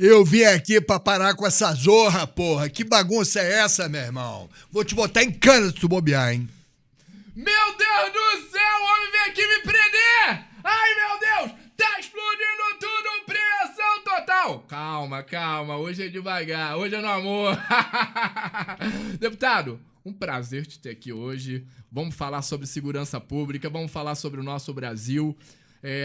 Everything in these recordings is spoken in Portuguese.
Eu vim aqui pra parar com essa zorra, porra. Que bagunça é essa, meu irmão? Vou te botar em cana se tu bobear, hein? Meu Deus do céu, o homem veio aqui me prender! Ai, meu Deus! Tá explodindo tudo, pressão total! Calma, hoje é devagar, hoje é no amor. Deputado, um prazer te ter aqui hoje. Vamos falar sobre segurança pública, vamos falar sobre o nosso Brasil.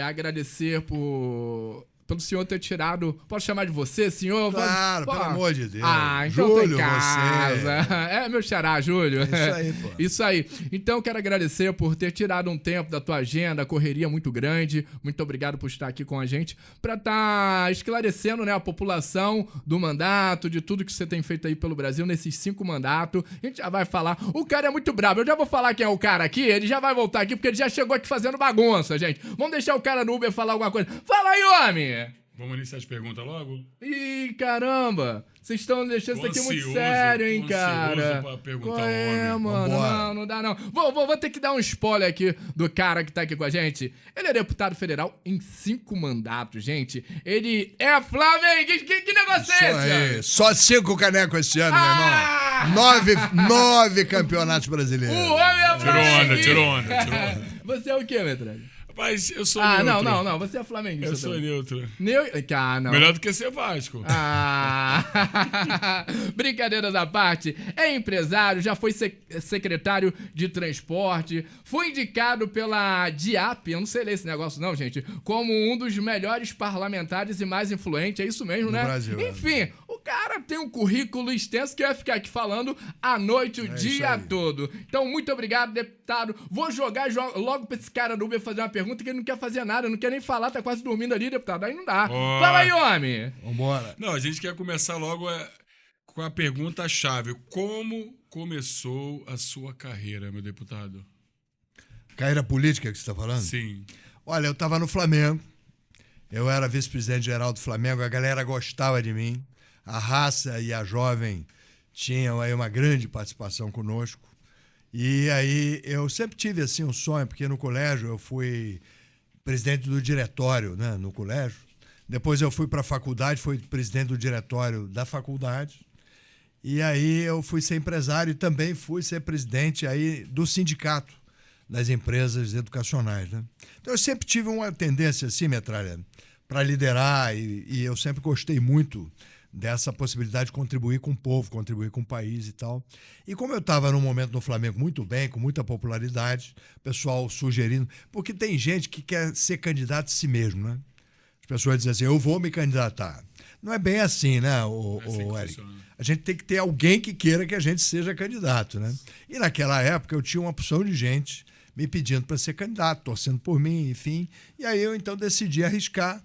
Agradecer pelo senhor ter tirado... Posso chamar de você, senhor? Claro, pelo amor de Deus. Ah, então Júlio, tá em casa. você. É meu xará, Júlio. É isso aí, pô. Isso aí. Então, quero agradecer por ter tirado um tempo da tua agenda, correria muito grande. Muito obrigado por estar aqui com a gente, pra estar esclarecendo, né, a população do mandato, de tudo que você tem feito aí pelo Brasil nesses 5 mandatos. A gente já vai falar. O cara é muito brabo. Eu já vou falar quem é o cara aqui. Ele já vai voltar aqui porque ele já chegou aqui fazendo bagunça, gente. Vamos deixar o cara no Uber falar alguma coisa. Fala aí, homem! Vamos iniciar as perguntas logo? Ih, caramba! Vocês estão deixando isso aqui muito Ansioso, sério, hein, ansioso cara? pra perguntar Qual ao é, homem. mano? Vambora. Não dá não. Vou ter que dar um spoiler aqui do cara que tá aqui com a gente. Ele é deputado federal em 5 mandatos, gente. Ele é flamenguista. Que negócio é Isso esse? aí. Só 5 canecos esse ano, Ah! meu irmão. 9 campeonatos brasileiros. O homem é flamenguista. Tirou onda. Você é o quê, Metralha? Rapaz, eu sou Ah, neutro. não. Você é flamenguista. Eu sou também. neutro. Não. Melhor do que ser Vasco. Ah, brincadeiras à parte, é empresário, já foi secretário de transporte, foi indicado pela DIAP, eu não sei ler esse negócio não, gente, como um dos melhores parlamentares e mais influente, é isso mesmo, No né? Brasil, é. Enfim, o cara tem um currículo extenso que eu ia ficar aqui falando a noite, o isso dia aí. todo. Então, muito obrigado, deputado. Vou jogar logo pra esse cara do Uber fazer uma pergunta que ele não quer fazer nada, não quer nem falar, tá quase dormindo ali, deputado. Aí não dá. Ó. Fala aí, homem. Vambora. Não, a gente quer começar logo com a pergunta-chave. Como começou a sua carreira, meu deputado? Carreira política que você tá falando? Sim. Olha, eu tava no Flamengo. Eu era vice-presidente geral do Flamengo. A galera gostava de mim. A raça e a jovem tinham aí uma grande participação conosco. E aí eu sempre tive assim um sonho, porque no colégio eu fui presidente do diretório, né, no colégio. Depois eu fui para a faculdade, fui presidente do diretório da faculdade. E aí eu fui ser empresário e também fui ser presidente aí do sindicato das empresas educacionais, né? Então eu sempre tive uma tendência assim, Metralha, para liderar e eu sempre gostei muito dessa possibilidade de contribuir com o povo, contribuir com o país e tal. E como eu estava num momento no Flamengo muito bem, com muita popularidade, o pessoal sugerindo... Porque tem gente que quer ser candidato a si mesmo, né? As pessoas dizem assim, eu vou me candidatar. Não é bem assim, né, Eric? A gente tem que ter alguém que queira que a gente seja candidato, né? E naquela época eu tinha uma opção de gente me pedindo para ser candidato, torcendo por mim, enfim. E aí eu então decidi arriscar.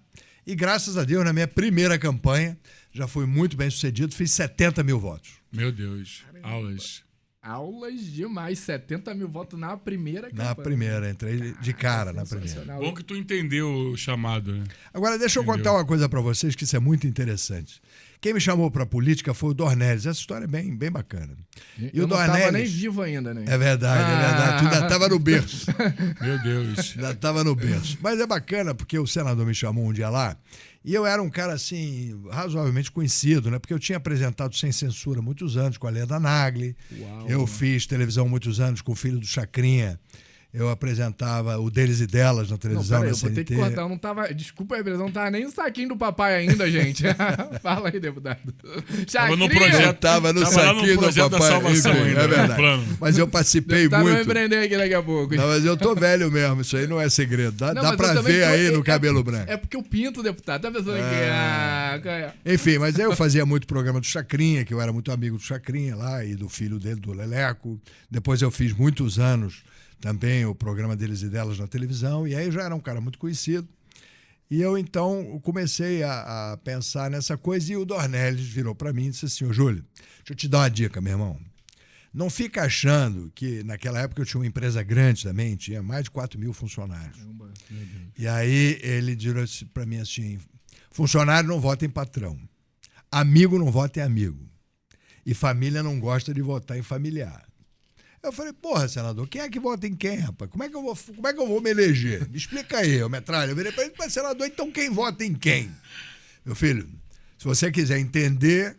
E graças a Deus, na minha primeira campanha, já fui muito bem sucedido, fiz 70 mil votos. Meu Deus. Aulas. Aulas demais, 70 mil votos na primeira campanha. Na primeira, entrei de cara na primeira. Sensacional. Bom que tu entendeu o chamado, né? Agora, deixa eu contar uma coisa para vocês, que isso é muito interessante. Quem me chamou para política foi o Dornelles. Essa história é bem bacana. E Eu o não tava Dornelles... nem vivo ainda, né? É verdade. Tu ainda estava no berço. Meu Deus. Ainda estava no berço. Mas é bacana, porque o senador me chamou um dia lá, e eu era um cara, assim, razoavelmente conhecido, né? Porque eu tinha apresentado Sem Censura há muitos anos com a Leda Nagli. Uau. Eu fiz televisão há muitos anos com o filho do Chacrinha. Eu apresentava o Deles e Delas na televisão, Peraí, na eu vou ter que CNT. cortar. Eu não tava. Desculpa aí, beleza. Não tava nem no saquinho do papai ainda, gente. Fala aí, deputado. Tava no Chacrinha. projeto. Tava no Tava lá no saquinho do projeto da papai. salvação Enfim, ainda, é no verdade. plano. Mas eu participei Deputado vai muito. empreender aqui daqui a pouco. Não, mas eu tô velho mesmo, isso aí não é segredo. Dá Não, mas pra eu também ver tô- aí no cabelo branco. É porque eu pinto, deputado. Tá pensando que. Enfim, mas aí eu fazia muito programa do Chacrinha, que eu era muito amigo do Chacrinha lá, e do filho dele, do Leleco. Depois eu fiz muitos anos também o programa Deles e Delas na televisão, e aí eu já era um cara muito conhecido. E eu, então, comecei a pensar nessa coisa, e o Dornelles virou para mim e disse assim, ô Júlio, deixa eu te dar uma dica, meu irmão. Não fica achando que, naquela época eu tinha uma empresa grande também, tinha mais de 4 mil funcionários. Caramba, meu Deus. E aí ele disse para mim assim, funcionário não vota em patrão, amigo não vota em amigo, e família não gosta de votar em familiar. Eu falei, porra, senador, quem é que vota em quem, rapaz? Como é que eu vou me eleger? Me explica aí, ô Metralha. Eu virei pra ele, mas senador, então quem vota em quem? Meu filho, Se você quiser entender,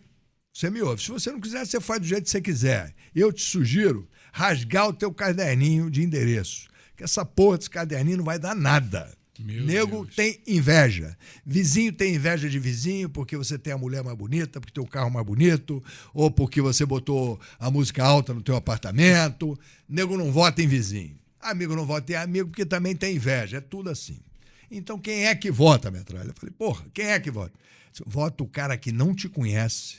você me ouve. Se você não quiser, você faz do jeito que você quiser. Eu te sugiro rasgar o teu caderninho de endereço. Que essa porra desse caderninho não vai dar nada. Meu Nego Deus. tem inveja. Vizinho tem inveja de vizinho porque você tem a mulher mais bonita, porque tem o carro mais bonito, ou porque você botou a música alta no teu apartamento. Nego não vota em vizinho. Amigo não vota em amigo porque também tem inveja. É tudo assim. Então quem é que vota, Metralha? Eu falei, porra, quem é que vota? Vota o cara que não te conhece,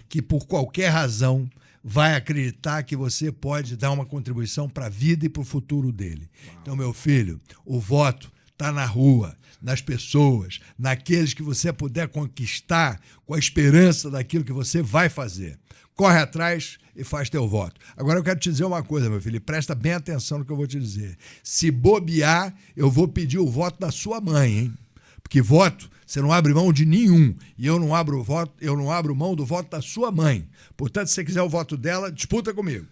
que por qualquer razão vai acreditar que você pode dar uma contribuição para a vida e para o futuro dele. Uau. Então, meu filho, o voto está na rua, nas pessoas, naqueles que você puder conquistar com a esperança daquilo que você vai fazer. Corre atrás e faz teu voto. Agora eu quero te dizer uma coisa, meu filho, e presta bem atenção no que eu vou te dizer. Se bobear, eu vou pedir o voto da sua mãe, hein? Porque voto, você não abre mão de nenhum. E eu não abro mão do voto da sua mãe. Portanto, se você quiser o voto dela, disputa comigo.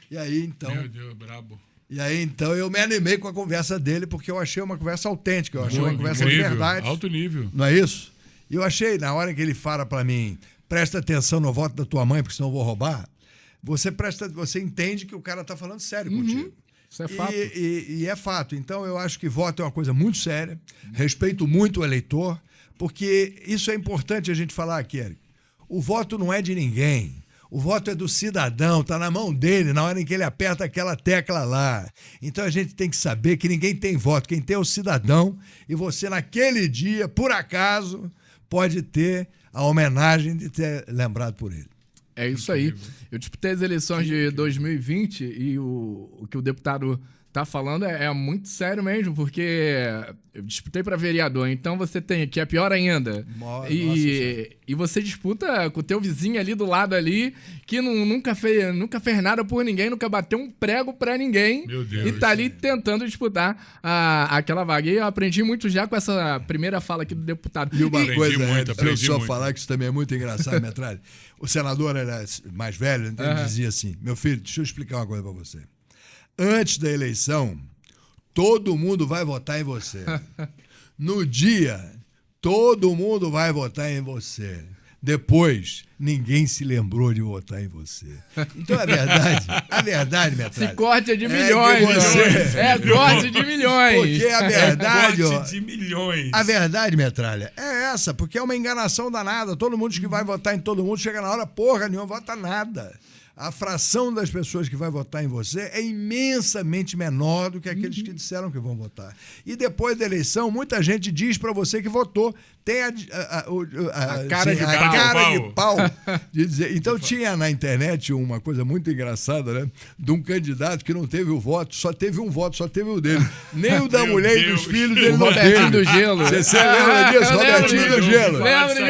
E aí, então... Meu Deus, brabo. E aí, então, eu me animei com a conversa dele, porque eu achei uma conversa autêntica, eu achei uma conversa de nível, verdade. Alto nível. Não é isso? E eu achei, na hora que ele fala para mim, presta atenção no voto da tua mãe, porque senão eu vou roubar, você entende que o cara tá falando sério contigo. Isso é fato. E é fato. Então, eu acho que voto é uma coisa muito séria. Respeito muito o eleitor, porque isso é importante a gente falar aqui, Érico. O voto não é de ninguém. O voto é do cidadão, está na mão dele, na hora em que ele aperta aquela tecla lá. Então, a gente tem que saber que ninguém tem voto. Quem tem é o cidadão. E você, naquele dia, por acaso, pode ter a homenagem de ter lembrado por ele. É isso aí. Eu disputei as eleições de 2020 e o que o deputado tá falando é muito sério mesmo, porque eu disputei para vereador, então você tem, que é pior ainda, e você disputa com o teu vizinho ali do lado ali, que nunca fez nada por ninguém, nunca bateu um prego para ninguém. Meu Deus, e tá ali tentando disputar aquela vaga. E eu aprendi muito já com essa primeira fala aqui do deputado. E uma coisa, aprendi eu só muito. falar que isso também é muito engraçado, Metralha. O senador era mais velho, então ele dizia assim, meu filho, deixa eu explicar uma coisa para você. Antes da eleição, todo mundo vai votar em você. No dia, todo mundo vai votar em você. Depois, ninguém se lembrou de votar em você. Então, a verdade, Metralha... Se corte é de milhões, corte de milhões. Porque a verdade... corte de milhões. A verdade, Metralha, é essa, porque é uma enganação danada. Todo mundo que vai votar em todo mundo, chega na hora, porra nenhuma, vota nada. A fração das pessoas que vai votar em você é imensamente menor do que aqueles que disseram que vão votar. E depois da eleição, muita gente diz para você que votou. Tem a cara de pau de dizer. Então tinha na internet uma coisa muito engraçada, né? De um candidato que não teve o voto, só teve um voto, só teve o dele. Nem o da mulher e dos filhos dele não teve. Robertinho do Gelo. Você lembra disso? Robertinho do Gelo. Robertinho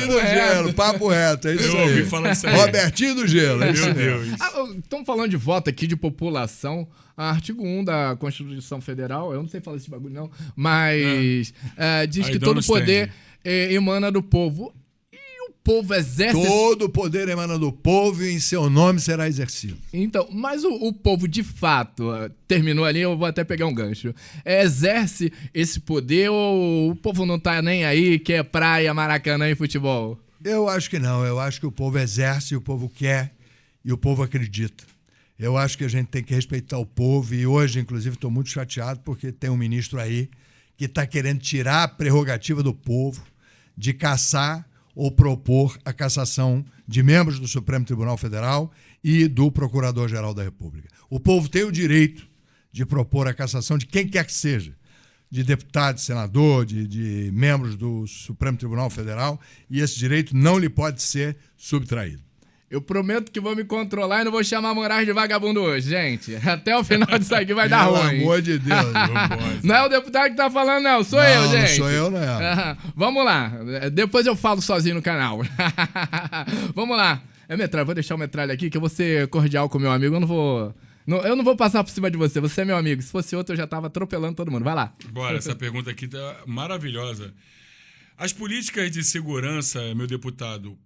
do Gelo, papo reto, é isso aí. Eu ouvi falar isso aí. Robertinho do Gelo, é isso Meu mesmo. Deus. Estamos falando de voto aqui, de população. Artigo 1 da Constituição Federal, eu não sei falar esse bagulho não, mas diz que todo poder emana do povo. E o povo exerce... Todo poder emana do povo e em seu nome será exercido. Então, mas o povo de fato, terminou ali, eu vou até pegar um gancho, exerce esse poder ou o povo não tá nem aí, quer praia, Maracanã e futebol? Eu acho que não, eu acho que o povo exerce, o povo quer e o povo acredita. Eu acho que a gente tem que respeitar o povo e hoje, inclusive, estou muito chateado porque tem um ministro aí que está querendo tirar a prerrogativa do povo de cassar ou propor a cassação de membros do Supremo Tribunal Federal e do Procurador-Geral da República. O povo tem o direito de propor a cassação de quem quer que seja, de deputado, de senador, de membros do Supremo Tribunal Federal, e esse direito não lhe pode ser subtraído. Eu prometo que vou me controlar e não vou chamar Moraes de vagabundo hoje, gente. Até o final disso aqui vai dar ruim. Pelo amor de Deus. Não é o deputado que tá falando, não. Sou eu, gente. Não sou eu, não. Vamos lá. Depois eu falo sozinho no canal. Vamos lá. Metralha, vou deixar o Metralha aqui, que eu vou ser cordial com o meu amigo. Eu não vou passar por cima de você. Você é meu amigo. Se fosse outro, eu já tava atropelando todo mundo. Vai lá. Bora, essa pergunta aqui tá maravilhosa. As políticas de segurança, meu deputado,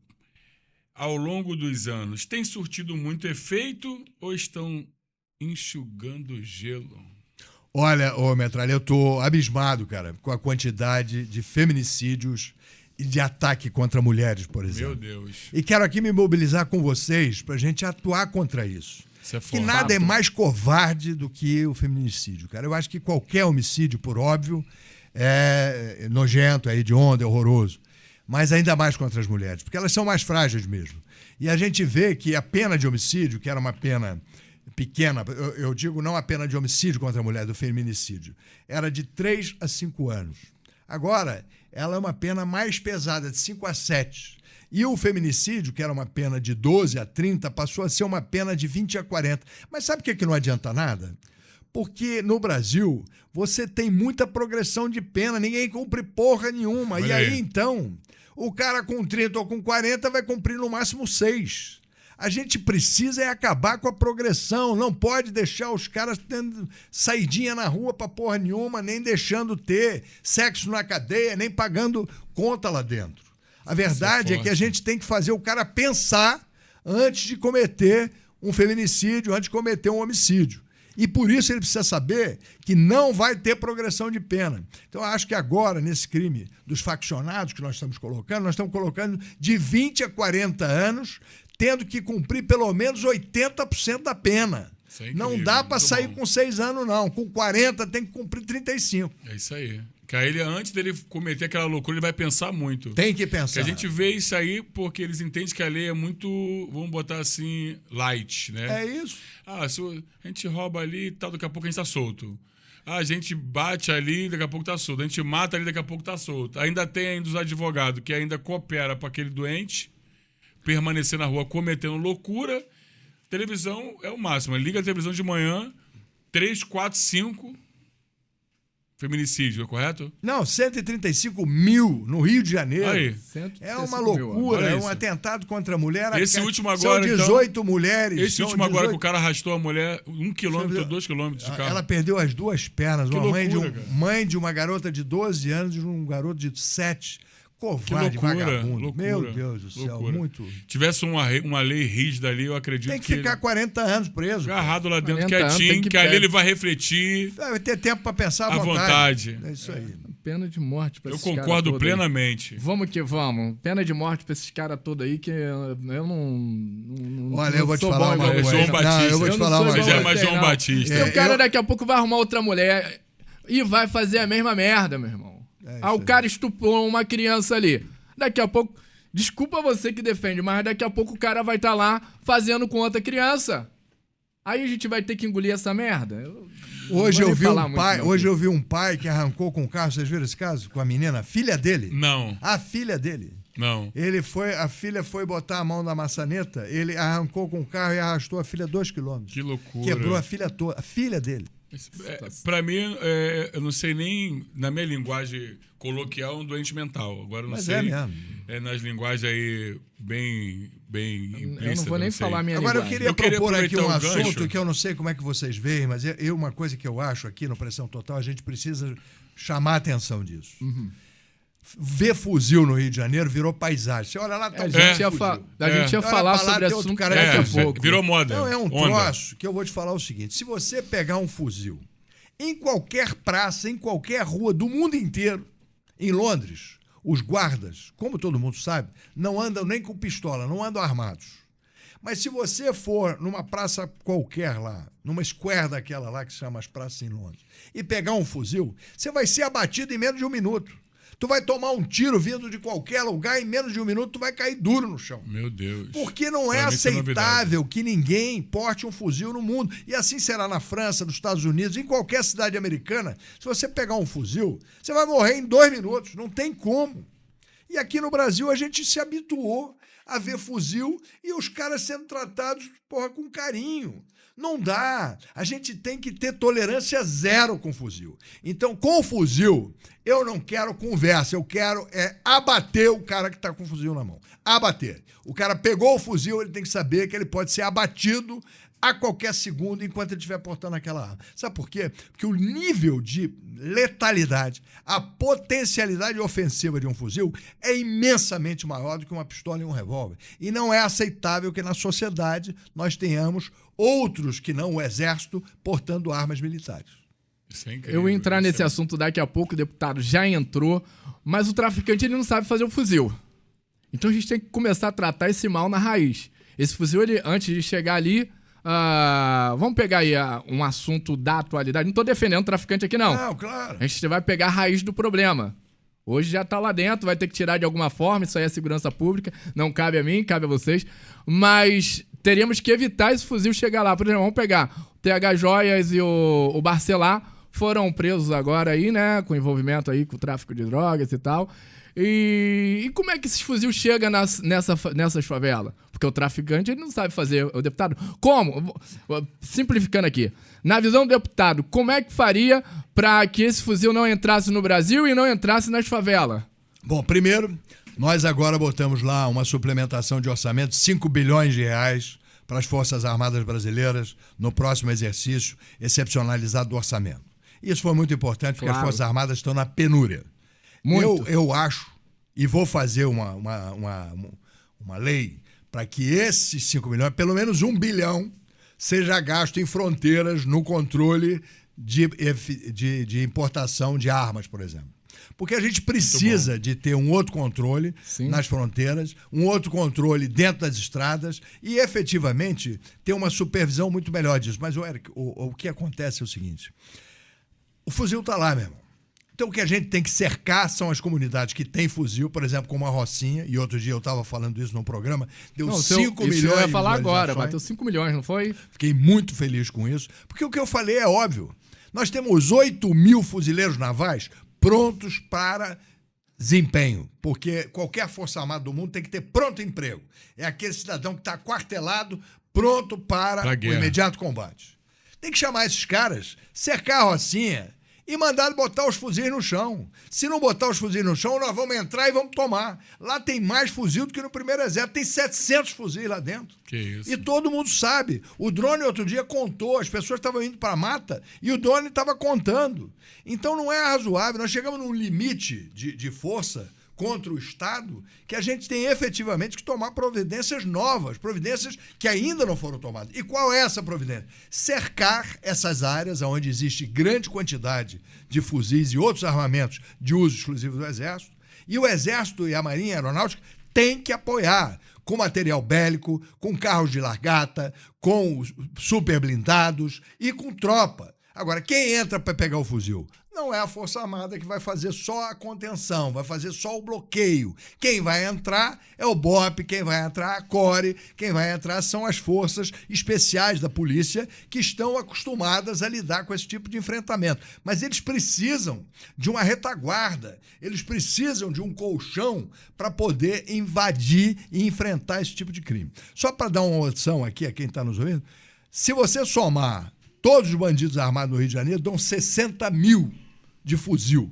ao longo dos anos, têm surtido muito efeito ou estão enxugando gelo? Olha, Metralha, eu tô abismado, cara, com a quantidade de feminicídios de ataque contra mulheres, por exemplo. Meu Deus. E quero aqui me mobilizar com vocês para a gente atuar contra isso. Isso é Que forte. nada é mais covarde do que o feminicídio, cara. Eu acho que qualquer homicídio, por óbvio, é nojento, é hediondo, é horroroso. Mas ainda mais contra as mulheres, porque elas são mais frágeis mesmo. E a gente vê que a pena de homicídio, que era uma pena pequena, eu digo não a pena de homicídio contra a mulher, do feminicídio, era de 3 a 5 anos. Agora, ela é uma pena mais pesada, de 5 a 7. E o feminicídio, que era uma pena de 12 a 30, passou a ser uma pena de 20 a 40. Mas sabe o que não adianta nada? Porque no Brasil você tem muita progressão de pena, ninguém cumpre porra nenhuma. Olha e aí, aí. então, o cara com 30 ou com 40 vai cumprir no máximo 6. A gente precisa é acabar com a progressão, não pode deixar os caras tendo saidinha na rua pra porra nenhuma, nem deixando ter sexo na cadeia, nem pagando conta lá dentro. A verdade é que a gente tem que fazer o cara pensar antes de cometer um feminicídio, antes de cometer um homicídio. E por isso ele precisa saber que não vai ter progressão de pena. Então, eu acho que agora, nesse crime dos faccionados que nós estamos colocando de 20 a 40 anos, tendo que cumprir pelo menos 80% da pena. Isso é Não incrível, dá para muito sair bom. com 6 anos, não. Com 40 tem que cumprir 35. É isso aí. Que aí ele, antes dele cometer aquela loucura, ele vai pensar muito. Tem que Que pensar. a gente vê isso aí porque eles entendem que a lei é muito, vamos botar assim, light, né? É isso. Ah, se a gente rouba ali e tal, daqui a pouco a gente tá solto. Ah, a gente bate ali, daqui a pouco tá solto. A gente mata ali, daqui a pouco tá solto. Ainda tem os advogados que ainda coopera para aquele doente permanecer na rua cometendo loucura. Televisão é o máximo. Liga a televisão de manhã, 3, 4, 5 feminicídio, é correto? Não, 135 mil no Rio de Janeiro. Aí. É uma 135 mil, loucura, olha é um isso. atentado contra a mulher. Esse último agora, são então, 18 mulheres. Esse são último agora que 18 o cara arrastou a mulher 1 quilômetro, 2 quilômetros de carro. Ela perdeu as 2 pernas. Que Uma loucura, cara. mãe de uma garota de 12 anos e um garoto de 7. Que Covarde, loucura, vagabundo. loucura, Meu Deus do céu, loucura. muito. Tivesse uma lei rígida ali, eu acredito Tem que ficar 40 anos preso. agarrado lá dentro 40 anos, tem quietinho, que que ali pegar. ele vai refletir Vai ter tempo para pensar à vontade. É isso aí. Pena de morte pra Eu esses caras concordo todos aí. plenamente. Vamos que vamos. Pena de morte pra esses caras todos aí que eu não. Olha, não eu vou te sou falar bom uma igual coisa. João vocês, não. Batista. Não, eu vou te Eu não falar sou uma Você igual já é coisa. mais vocês, João não. Batista. Então o cara eu- daqui a pouco vai arrumar outra mulher e vai fazer a mesma merda, meu irmão. isso O aí. cara estuprou uma criança ali. Daqui a pouco. Desculpa você que defende, mas daqui a pouco o cara vai estar lá fazendo com outra criança. Aí a gente vai ter que engolir essa merda. Hoje Não vou eu nem vi falar um muito, pai, não, hoje filho. eu vi um pai que arrancou com o carro, vocês viram esse caso? Com a menina, a filha dele. Não, A filha dele. não. A filha foi botar a mão na maçaneta, ele arrancou com o carro e arrastou a filha 2 quilômetros. Que loucura. Quebrou a filha toda, a filha dele. Pra mim, eu não sei nem, na minha linguagem coloquial, um doente mental. Agora eu não Mas sei. é mesmo. Nas linguagens aí bem implícitas. Eu não vou nem sei. falar a minha Agora eu linguagem. queria Eu queria propor aqui um aproveitar o assunto gancho. que eu não sei como é que vocês veem, mas uma coisa que eu acho aqui no Pressão Total, a gente precisa chamar a atenção disso. Ver fuzil no Rio de Janeiro virou paisagem. Você olha lá, tá A um gente fuzil. ia, a gente ia Olha falar pra lá, sobre tem outro assunto cara daqui a que pouco. Virou moda. Não, é um Onda. troço que eu vou te falar o seguinte: se você pegar um fuzil em qualquer praça, em qualquer rua do mundo inteiro, em Londres, os guardas, como todo mundo sabe, não andam nem com pistola, não andam armados. Mas se você for numa praça qualquer lá, numa square daquela lá que se chama as praças em Londres, e pegar um fuzil, você vai ser abatido em menos de 1 minuto. Tu vai tomar um tiro vindo de qualquer lugar, em menos de 1 minuto tu vai cair duro no chão. Meu Deus. Porque não é Pra mim isso é aceitável que ninguém porte um fuzil no mundo. E assim será na França, nos Estados Unidos, em qualquer cidade americana. Se você pegar um fuzil, você vai morrer em 2 minutos. Não tem como. E aqui no Brasil a gente se habituou a ver fuzil e os caras sendo tratados, porra, com carinho. Não dá. A gente tem que ter tolerância zero com fuzil. Então, com fuzil, eu não quero conversa. Eu quero abater o cara que está com o fuzil na mão. Abater. O cara pegou o fuzil, ele tem que saber que ele pode ser abatido a qualquer segundo enquanto ele estiver portando aquela arma. Sabe por quê? Porque o nível de letalidade, a potencialidade ofensiva de um fuzil é imensamente maior do que uma pistola e um revólver. E não é aceitável que na sociedade nós tenhamos outros que não o exército portando armas militares. Isso é incrível. Eu ia entrar nesse assunto daqui a pouco, o deputado já entrou, mas o traficante ele não sabe fazer o fuzil. Então a gente tem que começar a tratar esse mal na raiz. Esse fuzil, ele, antes de chegar ali, vamos pegar aí um assunto da atualidade. Não tô defendendo o traficante aqui, não. Não, claro. A gente vai pegar a raiz do problema. Hoje já tá lá dentro, vai ter que tirar de alguma forma, isso aí é segurança pública, não cabe a mim, cabe a vocês. Mas teríamos que evitar esse fuzil chegar lá. Por exemplo, vamos pegar o TH Joias e o Barcelar, foram presos agora aí, né, com envolvimento aí com o tráfico de drogas e tal. E como é que esses fuzil chegam nessas favelas? Porque o traficante ele não sabe fazer, o deputado. Como? Simplificando aqui. Na visão do deputado, como é que faria para que esse fuzil não entrasse no Brasil e não entrasse nas favelas? Bom, primeiro, nós agora botamos lá uma suplementação de orçamento de 5 bilhões de reais para as Forças Armadas Brasileiras no próximo exercício excepcionalizado do orçamento. Isso foi muito importante porque as Forças Armadas estão na penúria. Eu acho, e vou fazer uma lei para que esses 5 milhões, pelo menos 1 bilhão, seja gasto em fronteiras no controle de importação de armas, por exemplo. Porque a gente precisa de ter um outro controle nas fronteiras, um outro controle dentro das estradas e, efetivamente, ter uma supervisão muito melhor disso. Mas, Eric, o que acontece é o seguinte: o fuzil está lá, meu irmão. Então, o que a gente tem que cercar são as comunidades que têm fuzil, por exemplo, como a Rocinha, e outro dia eu estava falando isso no programa, deu 5 milhões. Isso eu ia falar agora, bateu 5 milhões, não foi? Fiquei muito feliz com isso, porque o que eu falei é óbvio. Nós temos 8 mil fuzileiros navais prontos para desempenho, porque qualquer força armada do mundo tem que ter pronto emprego. É aquele cidadão que está aquartelado, pronto para o imediato combate. Tem que chamar esses caras, cercar a Rocinha e mandar botar os fuzis no chão. Se não botar os fuzis no chão, nós vamos entrar e vamos tomar. Lá tem mais fuzil do que no primeiro exército. Tem 700 fuzis lá dentro. Que isso. E todo mundo sabe. O drone outro dia contou, as pessoas estavam indo para a mata e o drone estava contando. Então não é razoável. Nós chegamos num limite de força contra o Estado que a gente tem efetivamente que tomar providências novas, providências que ainda não foram tomadas. E qual é essa providência? Cercar essas áreas onde existe grande quantidade de fuzis e outros armamentos de uso exclusivo do Exército, e o Exército e a Marinha e a Aeronáutica têm que apoiar com material bélico, com carros de largata, com super blindados e com tropa. Agora, quem entra para pegar o fuzil? Não é a Força Armada que vai fazer só a contenção, vai fazer só o bloqueio. Quem vai entrar é o BOP, quem vai entrar é a CORE, quem vai entrar são as forças especiais da polícia que estão acostumadas a lidar com esse tipo de enfrentamento. Mas eles precisam de uma retaguarda, eles precisam de um colchão para poder invadir e enfrentar esse tipo de crime. Só para dar uma noção aqui a quem está nos ouvindo, se você somar todos os bandidos armados no Rio de Janeiro, dão 60 mil de fuzil.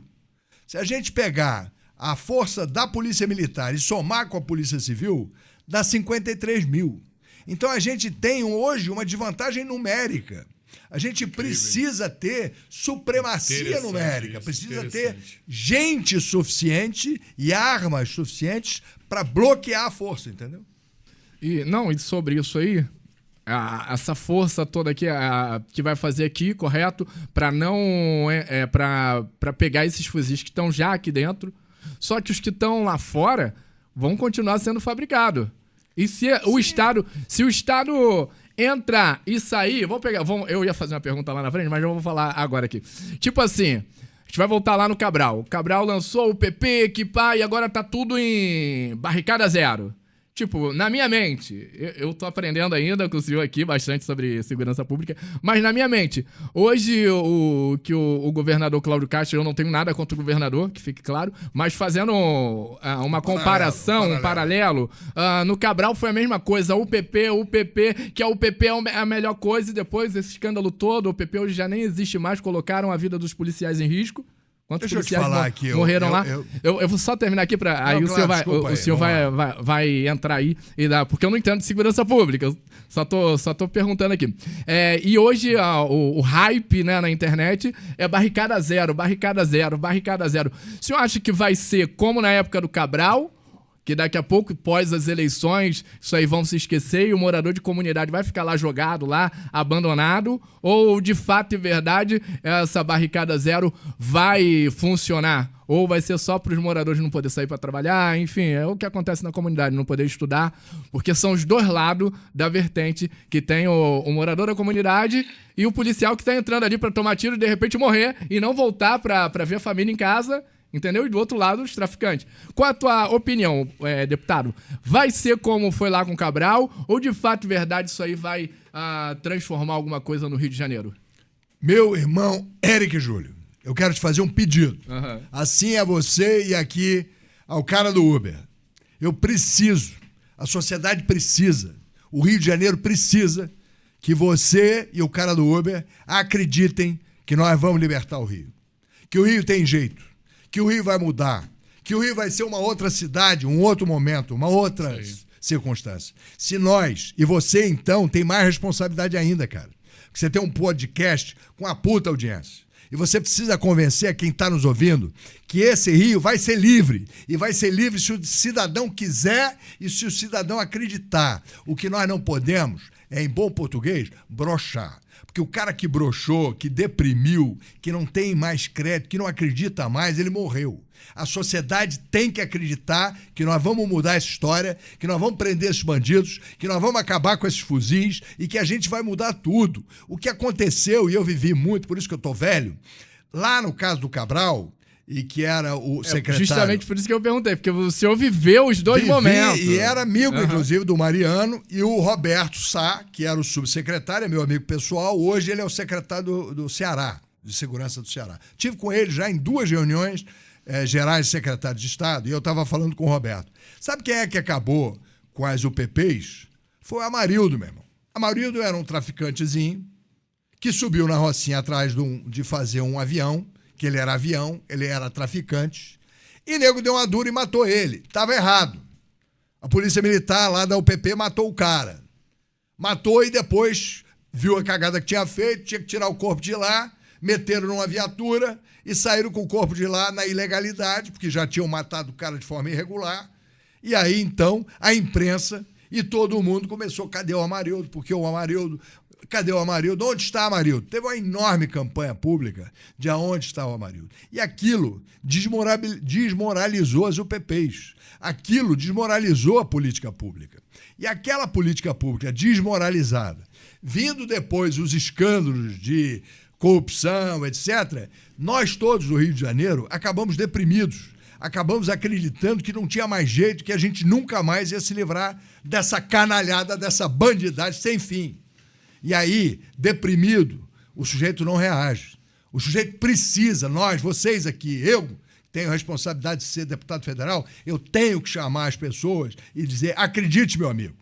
Se a gente pegar a força da Polícia Militar e somar com a Polícia Civil, dá 53 mil. Então a gente tem hoje uma desvantagem numérica. A gente precisa ter supremacia numérica, precisa ter gente suficiente e armas suficientes para bloquear a força, entendeu? E sobre isso aí, essa força toda aqui que vai fazer aqui, correto? Para não para pegar esses fuzis que estão já aqui dentro. Só que os que estão lá fora vão continuar sendo fabricados. E se o Estado entrar e sair, eu ia fazer uma pergunta lá na frente, mas eu vou falar agora aqui. Tipo assim, a gente vai voltar lá no Cabral. O Cabral lançou o PP, e agora tá tudo em barricada zero. Tipo, na minha mente, eu tô aprendendo ainda com o senhor aqui bastante sobre segurança pública, mas na minha mente, hoje o governador Cláudio Castro, eu não tenho nada contra o governador, que fique claro, mas fazendo uma comparação, um paralelo, no Cabral foi a mesma coisa, o PP, que o PP é a melhor coisa, e depois esse escândalo todo, o PP hoje já nem existe mais, colocaram a vida dos policiais em risco. Quantos policiais morreram lá? Eu vou só terminar aqui para aí o senhor vai entrar aí e dar, porque eu não entendo de segurança pública. Eu só tô perguntando aqui. E hoje o hype, né, na internet é barricada zero, barricada zero, barricada zero. O senhor acha que vai ser como na época do Cabral? que daqui a pouco, pós as eleições, isso aí vão se esquecer e o morador de comunidade vai ficar lá jogado, lá, abandonado? Ou, de fato e verdade, essa barricada zero vai funcionar? Ou vai ser só para os moradores não poder sair para trabalhar? Enfim, é o que acontece na comunidade, não poder estudar, porque são os dois lados da vertente, que tem o morador da comunidade e o policial que está entrando ali para tomar tiro e de repente morrer e não voltar para ver a família em casa. Entendeu? E do outro lado, os traficantes. Qual a tua opinião, deputado? Vai ser como foi lá com o Cabral? Ou de fato e verdade isso aí vai transformar alguma coisa no Rio de Janeiro? Meu irmão Eric Júlio, eu quero te fazer um pedido. Uhum. Assim é você e aqui ao cara do Uber. Eu preciso, a sociedade precisa, o Rio de Janeiro precisa que você e o cara do Uber acreditem que nós vamos libertar o Rio. Que o Rio tem jeito. Que o Rio vai mudar, que o Rio vai ser uma outra cidade, um outro momento, uma outra circunstância. Se nós, e você então, tem mais responsabilidade ainda, cara. Porque você tem um podcast com a puta audiência. E você precisa convencer a quem está nos ouvindo que esse Rio vai ser livre. E vai ser livre se o cidadão quiser e se o cidadão acreditar. O que nós não podemos é, em bom português, broxar. Porque o cara que broxou, que deprimiu, que não tem mais crédito, que não acredita mais, ele morreu. A sociedade tem que acreditar que nós vamos mudar essa história, que nós vamos prender esses bandidos, que nós vamos acabar com esses fuzis e que a gente vai mudar tudo. O que aconteceu, e eu vivi muito, por isso que eu tô velho, lá no caso do Cabral, e que era o secretário... Justamente por isso que eu perguntei, porque o senhor viveu os dois momentos. E era amigo, inclusive, do Mariano, e o Roberto Sá, que era o subsecretário, é meu amigo pessoal, hoje ele é o secretário do Ceará, de Segurança do Ceará. Tive com ele já em 2 reuniões gerais de secretário de Estado, e eu estava falando com o Roberto. Sabe quem é que acabou com as UPPs? Foi o Amarildo, meu irmão. Amarildo era um traficantezinho que subiu na Rocinha atrás de fazer um avião, que ele era avião, ele era traficante, e o nego deu uma dura e matou ele. Estava errado. A polícia militar lá da UPP matou o cara. Matou e depois viu a cagada que tinha feito, tinha que tirar o corpo de lá, meteram numa viatura e saíram com o corpo de lá na ilegalidade, porque já tinham matado o cara de forma irregular. E aí, então, a imprensa e todo mundo começou, cadê o Amarildo? Porque o Amarildo... Cadê o Amarildo? Onde está o Amarildo? Teve uma enorme campanha pública de aonde está o Amarildo. E aquilo desmoralizou as UPPs. Aquilo desmoralizou a política pública. E aquela política pública desmoralizada, vindo depois os escândalos de corrupção, etc., nós todos do Rio de Janeiro acabamos deprimidos. Acabamos acreditando que não tinha mais jeito, que a gente nunca mais ia se livrar dessa canalhada, dessa bandidagem sem fim. E aí, deprimido, o sujeito não reage. O sujeito precisa, nós, vocês aqui, eu tenho a responsabilidade de ser deputado federal, eu tenho que chamar as pessoas e dizer, acredite, meu amigo,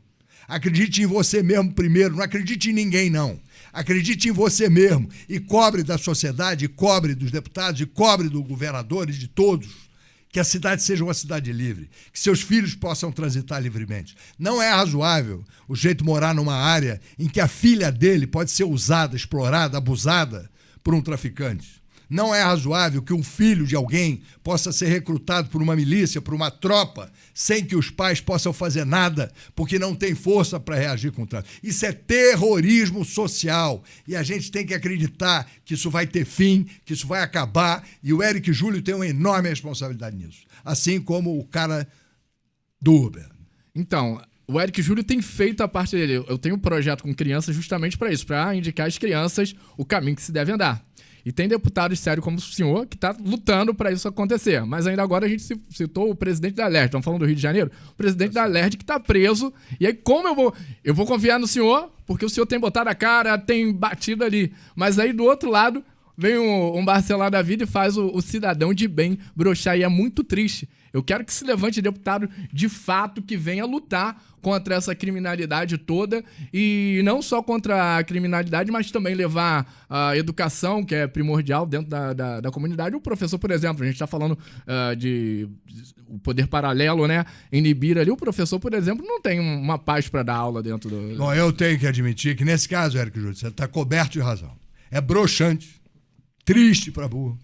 acredite em você mesmo primeiro, não acredite em ninguém, não. Acredite em você mesmo e cobre da sociedade, e cobre dos deputados, e cobre do governador e de todos. Que a cidade seja uma cidade livre, que seus filhos possam transitar livremente. Não é razoável o jeito de morar numa área em que a filha dele pode ser usada, explorada, abusada por um traficante. Não é razoável que um filho de alguém possa ser recrutado por uma milícia, por uma tropa, sem que os pais possam fazer nada, porque não tem força para reagir contra isso. Isso é terrorismo social. E a gente tem que acreditar que isso vai ter fim, que isso vai acabar, e o Eric Júlio tem uma enorme responsabilidade nisso. Assim como o cara do Uber. Então, o Eric Júlio tem feito a parte dele. Eu tenho um projeto com crianças justamente para isso, para indicar às crianças o caminho que se deve andar. E tem deputados sérios como o senhor que está lutando para isso acontecer. Mas ainda agora a gente citou o presidente da LERJ. Estamos falando do Rio de Janeiro. O presidente da LERJ que está preso. E aí como eu vou confiar no senhor, porque o senhor tem botado a cara, tem batido ali. Mas aí do outro lado vem um Barcelona da vida e faz o cidadão de bem broxar. E é muito triste. Eu quero que se levante deputado de fato que venha lutar contra essa criminalidade toda e não só contra a criminalidade, mas também levar a educação, que é primordial dentro da comunidade. O professor, por exemplo, a gente está falando de o poder paralelo, né? Inibir ali. O professor, por exemplo, não tem uma paz para dar aula dentro do... Bom, eu tenho que admitir que nesse caso, Eric Júlio, você está coberto de razão. É broxante, triste para burro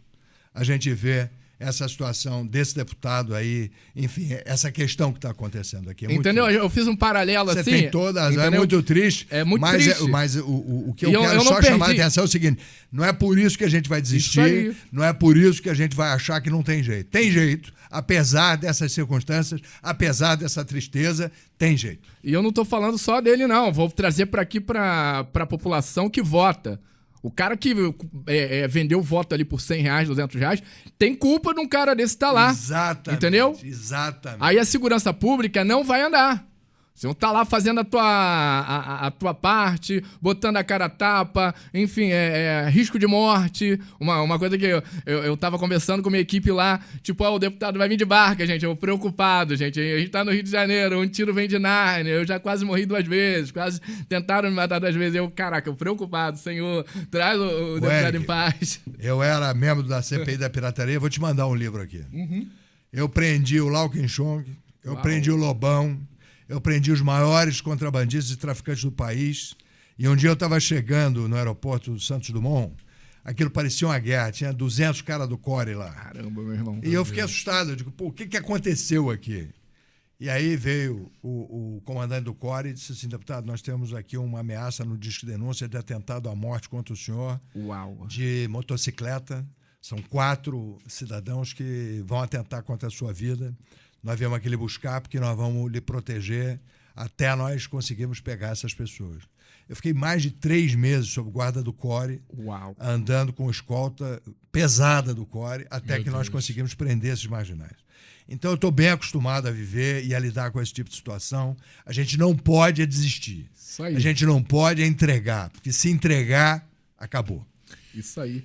a gente ver essa situação desse deputado aí, enfim, essa questão que está acontecendo aqui. É muito Entendeu? triste. Eu fiz um paralelo Você assim. tem toda a razão, é muito triste. É muito triste. Mas o que eu E quero eu não só chamar a perdi. atenção é o seguinte: não é por isso que a gente vai Isso desistir, aí. não é por isso que a gente vai achar que não tem jeito. Tem jeito, apesar dessas circunstâncias, apesar dessa tristeza, tem jeito. E eu não tô falando só dele, não. Vou trazer para aqui para a população que vota. O cara que vendeu o voto ali por R$100, R$200, tem culpa de um cara desse estar lá. Exatamente. Entendeu? Exatamente. Aí a segurança pública não vai andar. Você não tá lá fazendo a tua parte, botando a cara a tapa, enfim, risco de morte. Uma coisa que eu tava conversando com minha equipe lá, tipo, o deputado vai vir de barca, gente, eu preocupado, gente. A gente tá no Rio de Janeiro, um tiro vem de Nárnia, eu já quase morri 2 vezes, quase tentaram me matar 2 vezes. Caraca, eu preocupado, senhor, traz o deputado em paz. Eu era membro da CPI da pirataria, vou te mandar um livro aqui. Eu prendi o Lau Quinchong, eu prendi o Lobão, eu prendi os maiores contrabandistas e traficantes do país. E um dia eu estava chegando no aeroporto do Santos Dumont, aquilo parecia uma guerra, tinha 200 caras do CORE lá. Caramba, meu irmão. E eu fiquei assustado, eu digo, pô, o que aconteceu aqui? E aí veio o comandante do CORE e disse assim: deputado, nós temos aqui uma ameaça no disco de denúncia de atentado à morte contra o senhor. Uau. De motocicleta. São 4 cidadãos que vão atentar contra a sua vida. Nós viemos aqui lhe buscar porque nós vamos lhe proteger até nós conseguirmos pegar essas pessoas. Eu fiquei mais de 3 meses sob guarda do CORE, Uau. andando com escolta pesada do CORE, até Meu que nós Deus. conseguimos prender esses marginais. Então eu estou bem acostumado a viver e a lidar com esse tipo de situação. A gente não pode desistir. Isso aí. A gente não pode entregar, porque se entregar, acabou. Isso aí.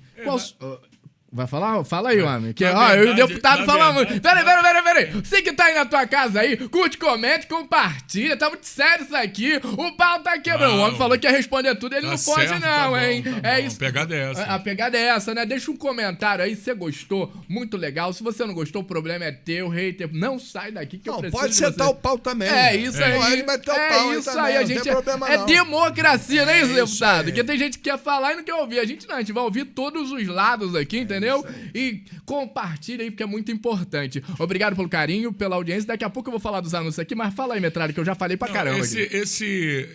Vai falar? Fala aí, homem. Que, Na eu e o verdade- deputado na falamos. verdade- Peraí. Você que tá aí na tua casa aí, curte, comente, compartilha. Tá muito sério isso aqui. O pau tá quebrando. O homem falou que ia responder tudo. Ele Tá não pode, certo, não, tá bom, hein? tá bom. É isso. A pegada é essa. A pegada é essa, né? Deixa um comentário aí se você gostou. Muito legal. Se você não gostou, o problema é teu, hater. Não sai daqui que eu Não, preciso pode de sentar você. o pau também. É isso aí. Pode meter o pau isso também, aí. A não gente tem problema é não. democracia, não é isso, É isso deputado? aí. Porque tem gente que quer falar e não quer ouvir. A gente não, a gente vai ouvir todos os lados aqui, entendeu? E compartilha aí, porque é muito importante. Obrigado pelo carinho, pela audiência. Daqui a pouco eu vou falar dos anúncios aqui, mas fala aí, Metralha, que eu já falei pra caramba aqui.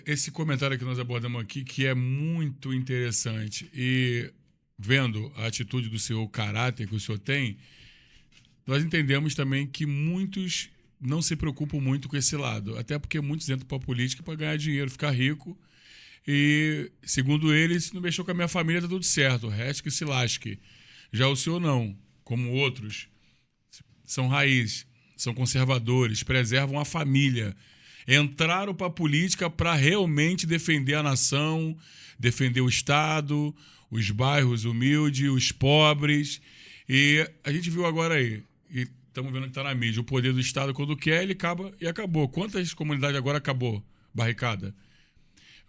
Esse comentário que nós abordamos aqui, que é muito interessante, e vendo a atitude do senhor, o caráter que o senhor tem, nós entendemos também que muitos não se preocupam muito com esse lado, até porque muitos entram para a política para ganhar dinheiro, ficar rico, e, segundo ele, se não mexeu com a minha família, tá tudo certo, o resto que se lasque. Já o senhor não, como outros, são raiz, são conservadores, preservam a família. Entraram para a política para realmente defender a nação, defender o Estado, os bairros humildes, os pobres. E a gente viu agora aí, e estamos vendo que está na mídia, o poder do Estado, quando quer, ele acaba e acabou. Quantas comunidades agora acabou? Barricada.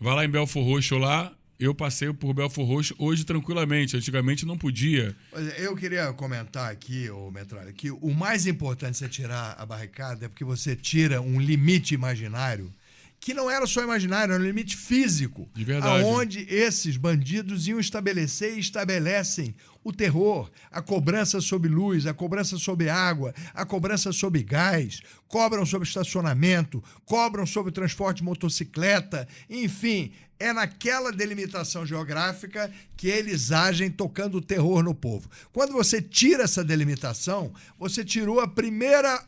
Vai lá em Belfor Roxo lá, eu passei por Belfor Roxo hoje tranquilamente, antigamente não podia. Olha, eu queria comentar aqui, ô Metralha, que o mais importante de você tirar a barricada é porque você tira um limite imaginário que não era só imaginário, era um limite físico. De verdade. Aonde esses bandidos iam estabelecer e estabelecem o terror, a cobrança sobre luz, a cobrança sobre água, a cobrança sobre gás, cobram sobre estacionamento, cobram sobre transporte de motocicleta, enfim, é naquela delimitação geográfica que eles agem tocando o terror no povo. Quando você tira essa delimitação, você tirou a primeira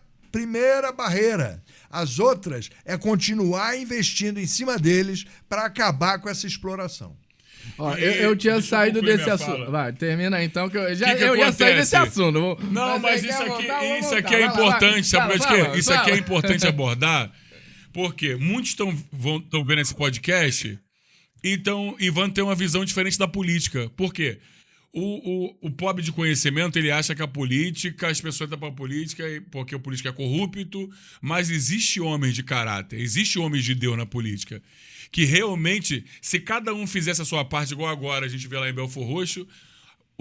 barreira. As outras é continuar investindo em cima deles para acabar com essa exploração. Ó, eu tinha Deixa eu saído concluir desse minha assunto. fala. Vai, termina então, que eu Que ia sair desse acontece? assunto. Não, mas aí isso quer aqui, voltar, vamos isso aqui voltar. é Vai lá, importante, vai. sabe por Fala, quê? Isso aqui é fala. importante abordar, porque muitos estão vendo esse podcast e vão ter uma visão diferente da política. Por quê? O pobre de conhecimento, ele acha que a política, as pessoas estão para a política porque o político é corrupto, mas existe homens de caráter, existe homens de Deus na política, que realmente, se cada um fizesse a sua parte, igual agora a gente vê lá em Belfor Roxo,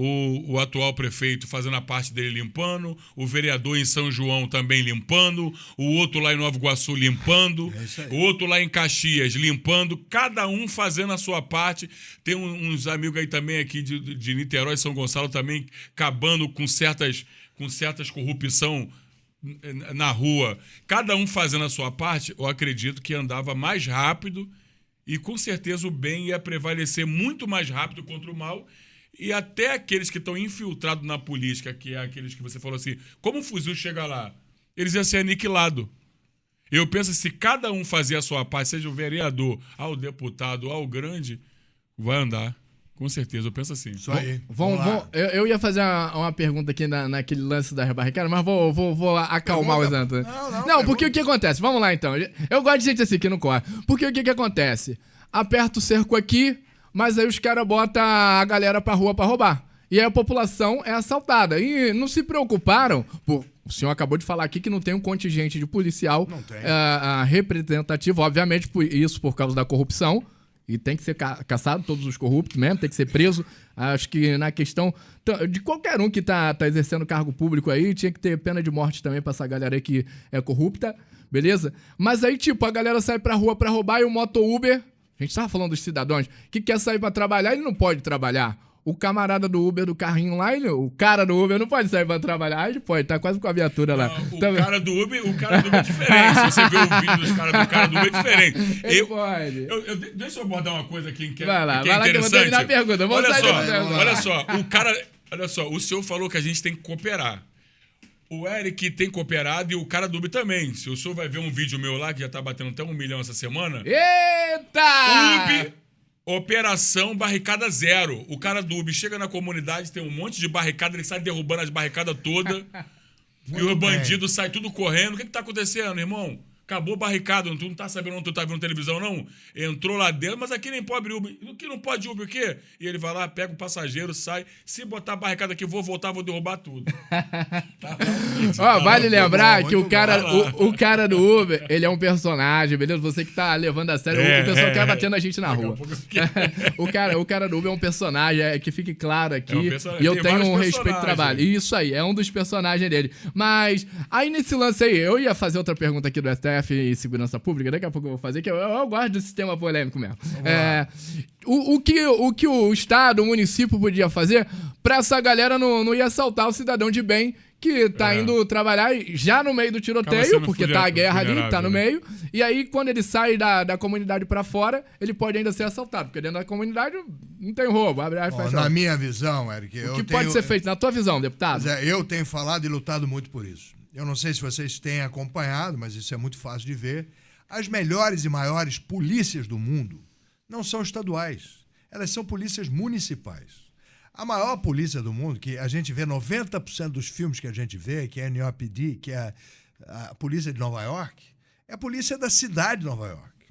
o atual prefeito fazendo a parte dele limpando, o vereador em São João também limpando, o outro lá em Nova Iguaçu limpando, isso aí. o outro lá em Caxias limpando, cada um fazendo a sua parte. Tem uns amigos aí também aqui de Niterói, São Gonçalo também, acabando com com certas corrupção na rua, cada um fazendo a sua parte, eu acredito que andava mais rápido e com certeza o bem ia prevalecer muito mais rápido contra o mal. E até aqueles que estão infiltrados na política, que é aqueles que você falou assim, como o fuzil chega lá, eles iam ser aniquilados. Eu penso, se cada um fazer a sua parte, seja o vereador, ao deputado, ao grande, vai andar. Com certeza, eu penso assim. Isso aí. Vamos lá. Eu ia fazer uma pergunta aqui naquele lance das barricadas, mas vou acalmar os Antônio. Não, porque o que acontece? Vamos lá, então. Eu gosto de gente assim que não corre. Porque o que acontece? Aperta o cerco aqui, mas aí os caras botam a galera pra rua pra roubar. E aí a população é assaltada. E não se preocuparam... O senhor acabou de falar aqui que não tem um contingente de policial representativo, obviamente, isso por causa da corrupção. E tem que ser caçado, todos os corruptos mesmo, tem que ser preso. Acho que na questão de qualquer um que tá exercendo cargo público aí, tinha que ter pena de morte também pra essa galera aí que é corrupta, beleza? Mas aí, tipo, a galera sai pra rua pra roubar e o moto Uber, a gente tava falando dos cidadãos, que quer sair pra trabalhar, ele não pode trabalhar. O camarada do Uber do carrinho lá, o cara do Uber não pode sair pra trabalhar, ele pode, tá quase com a viatura lá. Não, o cara do Uber é diferente. Se você vê o vídeo dos caras do cara do Uber é diferente. Ele pode. Deixa eu abordar uma coisa aqui que é vai lá, interessante. que eu vou terminar a pergunta. Olha só, o senhor falou que a gente tem que cooperar. O Eric tem cooperado e o cara do Uber também. Se o senhor vai ver um vídeo meu lá, que já tá batendo até 1 milhão essa semana. Eita! Uber... Operação Barricada Zero. O cara do Uber chega na comunidade, tem um monte de barricada, ele sai derrubando as barricadas todas. E o bandido sai tudo correndo. O que tá acontecendo, irmão? Acabou barricada, tu não tá sabendo onde tu tá vendo televisão, não? Entrou lá dentro, mas aqui nem pode Uber. O que não pode Uber o quê? E ele vai lá, pega o passageiro, sai. Se botar a barricada aqui, vou voltar, vou derrubar tudo. Vale lembrar que o cara do Uber, ele é um personagem, beleza? Você que tá levando a sério, o pessoal quer bater na gente na rua. O cara do Uber é um personagem, que fique claro aqui. E eu tenho um respeito ao trabalho. Isso aí, é um dos personagens dele. Mas, aí nesse lance aí, eu ia fazer outra pergunta aqui do STF e Segurança Pública, daqui a pouco eu vou fazer, que eu gosto do sistema polêmico mesmo. O que o Estado, o município podia fazer pra essa galera não ir assaltar o cidadão de bem que tá indo trabalhar já no meio do tiroteio, porque tá a guerra ali, tá no meio, e aí quando ele sai da comunidade pra fora, ele pode ainda ser assaltado, porque dentro da comunidade não tem roubo. Na minha visão, Eric... O que pode ser feito, na tua visão, deputado? Eu tenho falado e lutado muito por isso. Eu não sei se vocês têm acompanhado, mas isso é muito fácil de ver. As melhores e maiores polícias do mundo não são estaduais. Elas são polícias municipais. A maior polícia do mundo, que a gente vê 90% dos filmes que a gente vê, que é a NYPD, que é a polícia de Nova York, é a polícia da cidade de Nova York.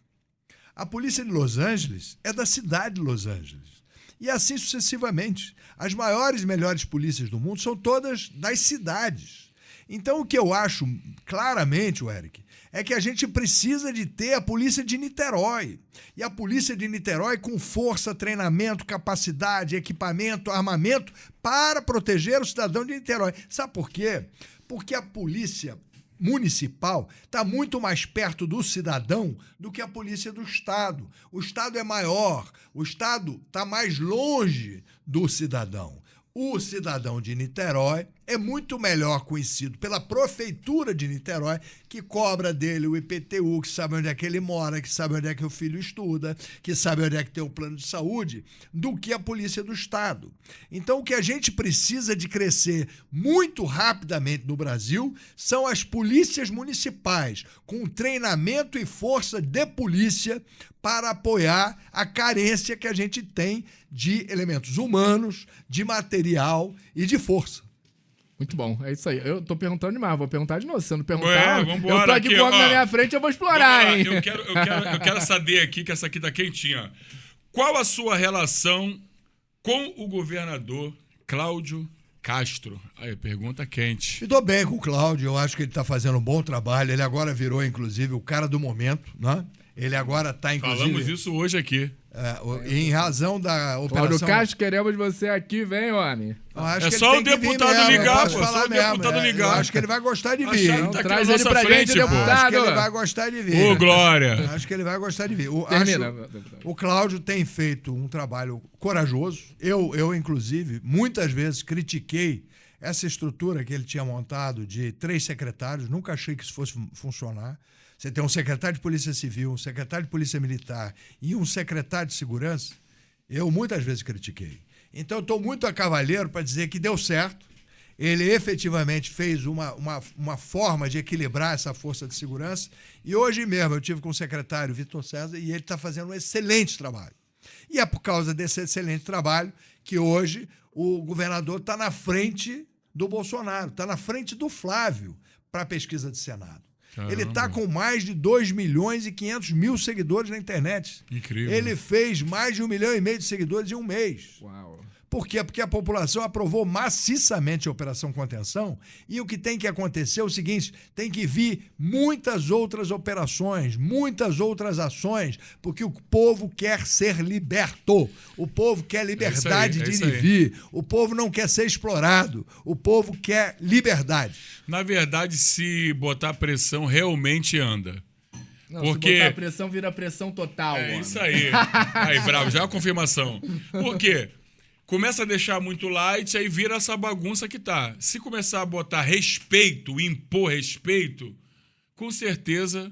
A polícia de Los Angeles é da cidade de Los Angeles. E assim sucessivamente. As maiores e melhores polícias do mundo são todas das cidades. Então, o que eu acho claramente, Eric, é que a gente precisa de ter a polícia de Niterói. E a polícia de Niterói com força, treinamento, capacidade, equipamento, armamento para proteger o cidadão de Niterói. Sabe por quê? Porque a polícia municipal está muito mais perto do cidadão do que a polícia do Estado. O Estado é maior, o Estado está mais longe do cidadão. O cidadão de Niterói é muito melhor conhecido pela prefeitura de Niterói, que cobra dele o IPTU, que sabe onde é que ele mora, que sabe onde é que o filho estuda, que sabe onde é que tem o plano de saúde, do que a polícia do Estado. Então, o que a gente precisa de crescer muito rapidamente no Brasil são as polícias municipais, com treinamento e força de polícia para apoiar a carência que a gente tem de elementos humanos, de material e de força. Muito bom, é isso aí. Eu tô perguntando demais, vou perguntar de novo. Se eu não perguntar, vambora, eu tô aqui com o homem na minha frente, eu vou explorar, hein? Eu quero saber aqui, que essa aqui tá quentinha. Qual a sua relação com o governador Cláudio Castro? Aí, pergunta quente. Me dou bem com o Cláudio, eu acho que ele tá fazendo um bom trabalho. Ele agora virou, inclusive, o cara do momento, né? Ele agora tá, inclusive... Falamos isso hoje aqui. Em razão da operação... Cláudio Castro, queremos você aqui, vem, homem. É só o deputado ligar, pô. Só o deputado ligar. Eu acho que ele vai gostar de vir. Tá traz ele pra gente, deputado. Acho que ele vai gostar de vir. Ô, Glória. Acho que ele vai gostar de vir. Termina. O Cláudio tem feito um trabalho corajoso. Eu, inclusive, muitas vezes critiquei essa estrutura que ele tinha montado de 3 secretários, nunca achei que isso fosse funcionar. Você tem um secretário de Polícia Civil, um secretário de Polícia Militar e um secretário de Segurança, eu muitas vezes critiquei. Então, estou muito a cavaleiro para dizer que deu certo. Ele efetivamente fez uma forma de equilibrar essa força de segurança. E hoje mesmo eu tive com o secretário Vitor César e ele está fazendo um excelente trabalho. E é por causa desse excelente trabalho que hoje o governador está na frente do Bolsonaro, está na frente do Flávio para a pesquisa de Senado. Caramba. Ele está com mais de 2.500.000 seguidores na internet. Incrível. Ele fez mais de 1,5 milhão de seguidores em um mês. Uau. Por quê? Porque a população aprovou maciçamente a Operação Contenção e o que tem que acontecer é o seguinte, tem que vir muitas outras operações, muitas outras ações, porque o povo quer ser liberto, o povo quer liberdade de ir e vir, o povo não quer ser explorado, o povo quer liberdade. Na verdade, se botar pressão, realmente anda. Não, porque... se botar pressão, vira pressão total. É mano. isso aí. Aí, bravo, já é a confirmação. Por quê? Começa a deixar muito light, aí vira essa bagunça que tá. Se começar a botar respeito, impor respeito, com certeza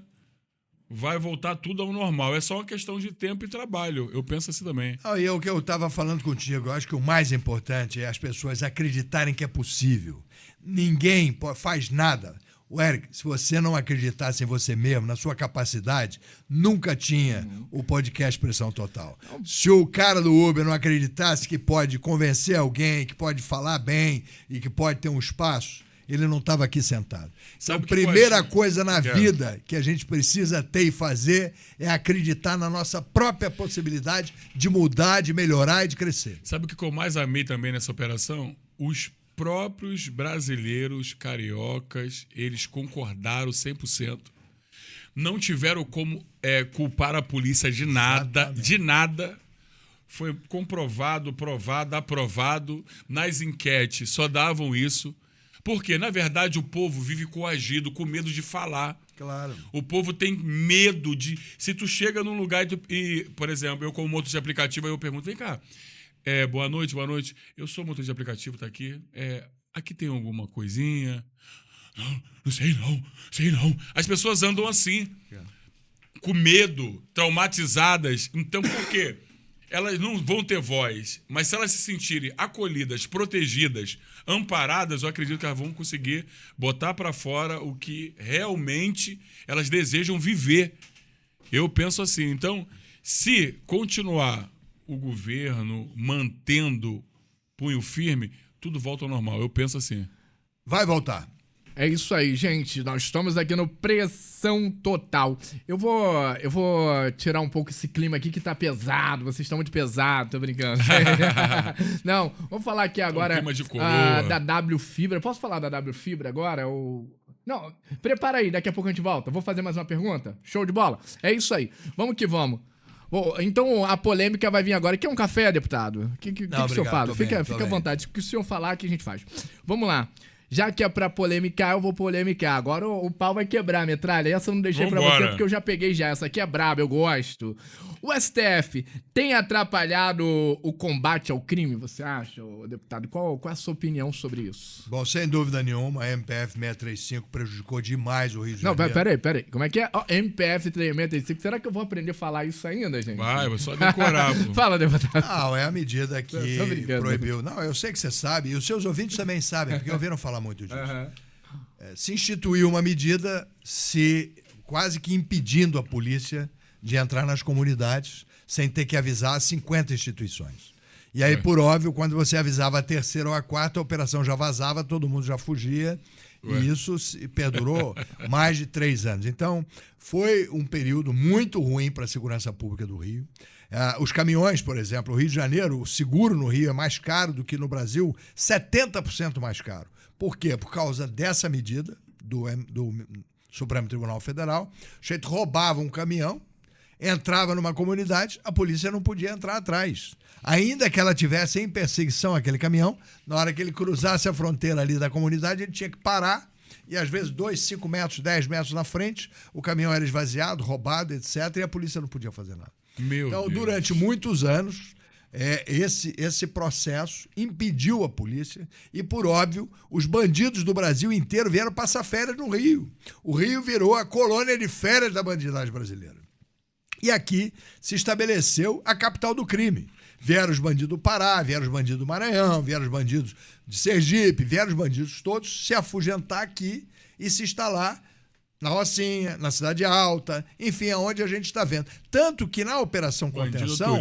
vai voltar tudo ao normal. É só uma questão de tempo e trabalho. Eu penso assim também. E o que eu estava falando contigo, eu acho que o mais importante é as pessoas acreditarem que é possível. Ninguém faz nada. O Eric, se você não acreditasse em você mesmo, na sua capacidade, nunca tinha o podcast Pressão Total. Se o cara do Uber não acreditasse que pode convencer alguém, que pode falar bem e que pode ter um espaço, ele não estava aqui sentado. Então, a primeira coisa na vida que a gente precisa ter e fazer é acreditar na nossa própria possibilidade de mudar, de melhorar e de crescer. Sabe o que eu mais amei também nessa operação? Os próprios brasileiros cariocas, eles concordaram 100%. Não tiveram como culpar a polícia de nada, exatamente. De nada. Foi comprovado, provado, aprovado. Nas enquetes só davam isso. Porque, na verdade, o povo vive coagido, com medo de falar. Claro. O povo tem medo de... Se tu chega num lugar e por exemplo, eu como motorista de aplicativo, aí eu pergunto, vem cá, boa noite, boa noite. Eu sou motorista de aplicativo, tá aqui. Aqui tem alguma coisinha? Não sei não. As pessoas andam assim, com medo, traumatizadas. Então, por quê? Elas não vão ter voz, mas se elas se sentirem acolhidas, protegidas, amparadas, eu acredito que elas vão conseguir botar para fora o que realmente elas desejam viver. Eu penso assim. Então, se continuar o governo mantendo punho firme, tudo volta ao normal. Eu penso assim. Vai voltar. É isso aí, gente. Nós estamos aqui no Pressão Total. Eu vou tirar um pouco esse clima aqui que tá pesado. Vocês estão muito pesados, tô brincando. Não, vamos falar aqui agora da W Fibra. Posso falar da W Fibra agora? Não, prepara aí, daqui a pouco a gente volta. Vou fazer mais uma pergunta? Show de bola? É isso aí. Vamos que vamos. Então a polêmica vai vir agora. Quer um café, deputado? O que o senhor fala? Fica à vontade. O que o senhor falar que a gente faz. Vamos lá. Já que é pra polemicar, eu vou polemicar. Agora o pau vai quebrar, metralha. Essa eu não deixei pra você porque eu já peguei já. Essa aqui é braba, eu gosto. O STF tem atrapalhado o combate ao crime, você acha, deputado? Qual é a sua opinião sobre isso? Bom, sem dúvida nenhuma, a MPF 635 prejudicou demais o Rio de Janeiro. Não, peraí. Como é que é? MPF 635. Será que eu vou aprender a falar isso ainda, gente? Vai, vou só decorar. Fala, deputado. Não, é a medida que proibiu. Não, eu sei que você sabe, e os seus ouvintes também sabem, porque ouviram falar muito disso. Se instituiu uma medida quase que impedindo a polícia de entrar nas comunidades sem ter que avisar 50 instituições. E aí, por óbvio, quando você avisava a terceira ou a quarta, a operação já vazava, todo mundo já fugia. E isso perdurou mais de 3 anos. Então, foi um período muito ruim para a segurança pública do Rio. Os caminhões, por exemplo, o Rio de Janeiro, o seguro no Rio é mais caro do que no Brasil, 70% mais caro. Por quê? Por causa dessa medida do Supremo Tribunal Federal. O sujeito roubava um caminhão, entrava numa comunidade, a polícia não podia entrar atrás. Ainda que ela tivesse em perseguição aquele caminhão, na hora que ele cruzasse a fronteira ali da comunidade, ele tinha que parar e às vezes 2, 5 metros, 10 metros na frente, o caminhão era esvaziado, roubado, etc. E a polícia não podia fazer nada. Então, durante muitos anos, esse processo impediu a polícia e, por óbvio, os bandidos do Brasil inteiro vieram passar férias no Rio. O Rio virou a colônia de férias da bandidagem brasileira. E aqui se estabeleceu a capital do crime. Vieram os bandidos do Pará, vieram os bandidos do Maranhão, vieram os bandidos de Sergipe, vieram os bandidos todos se afugentar aqui e se instalar na Rocinha, na Cidade Alta, enfim, aonde a gente está vendo. Tanto que na Operação Contenção,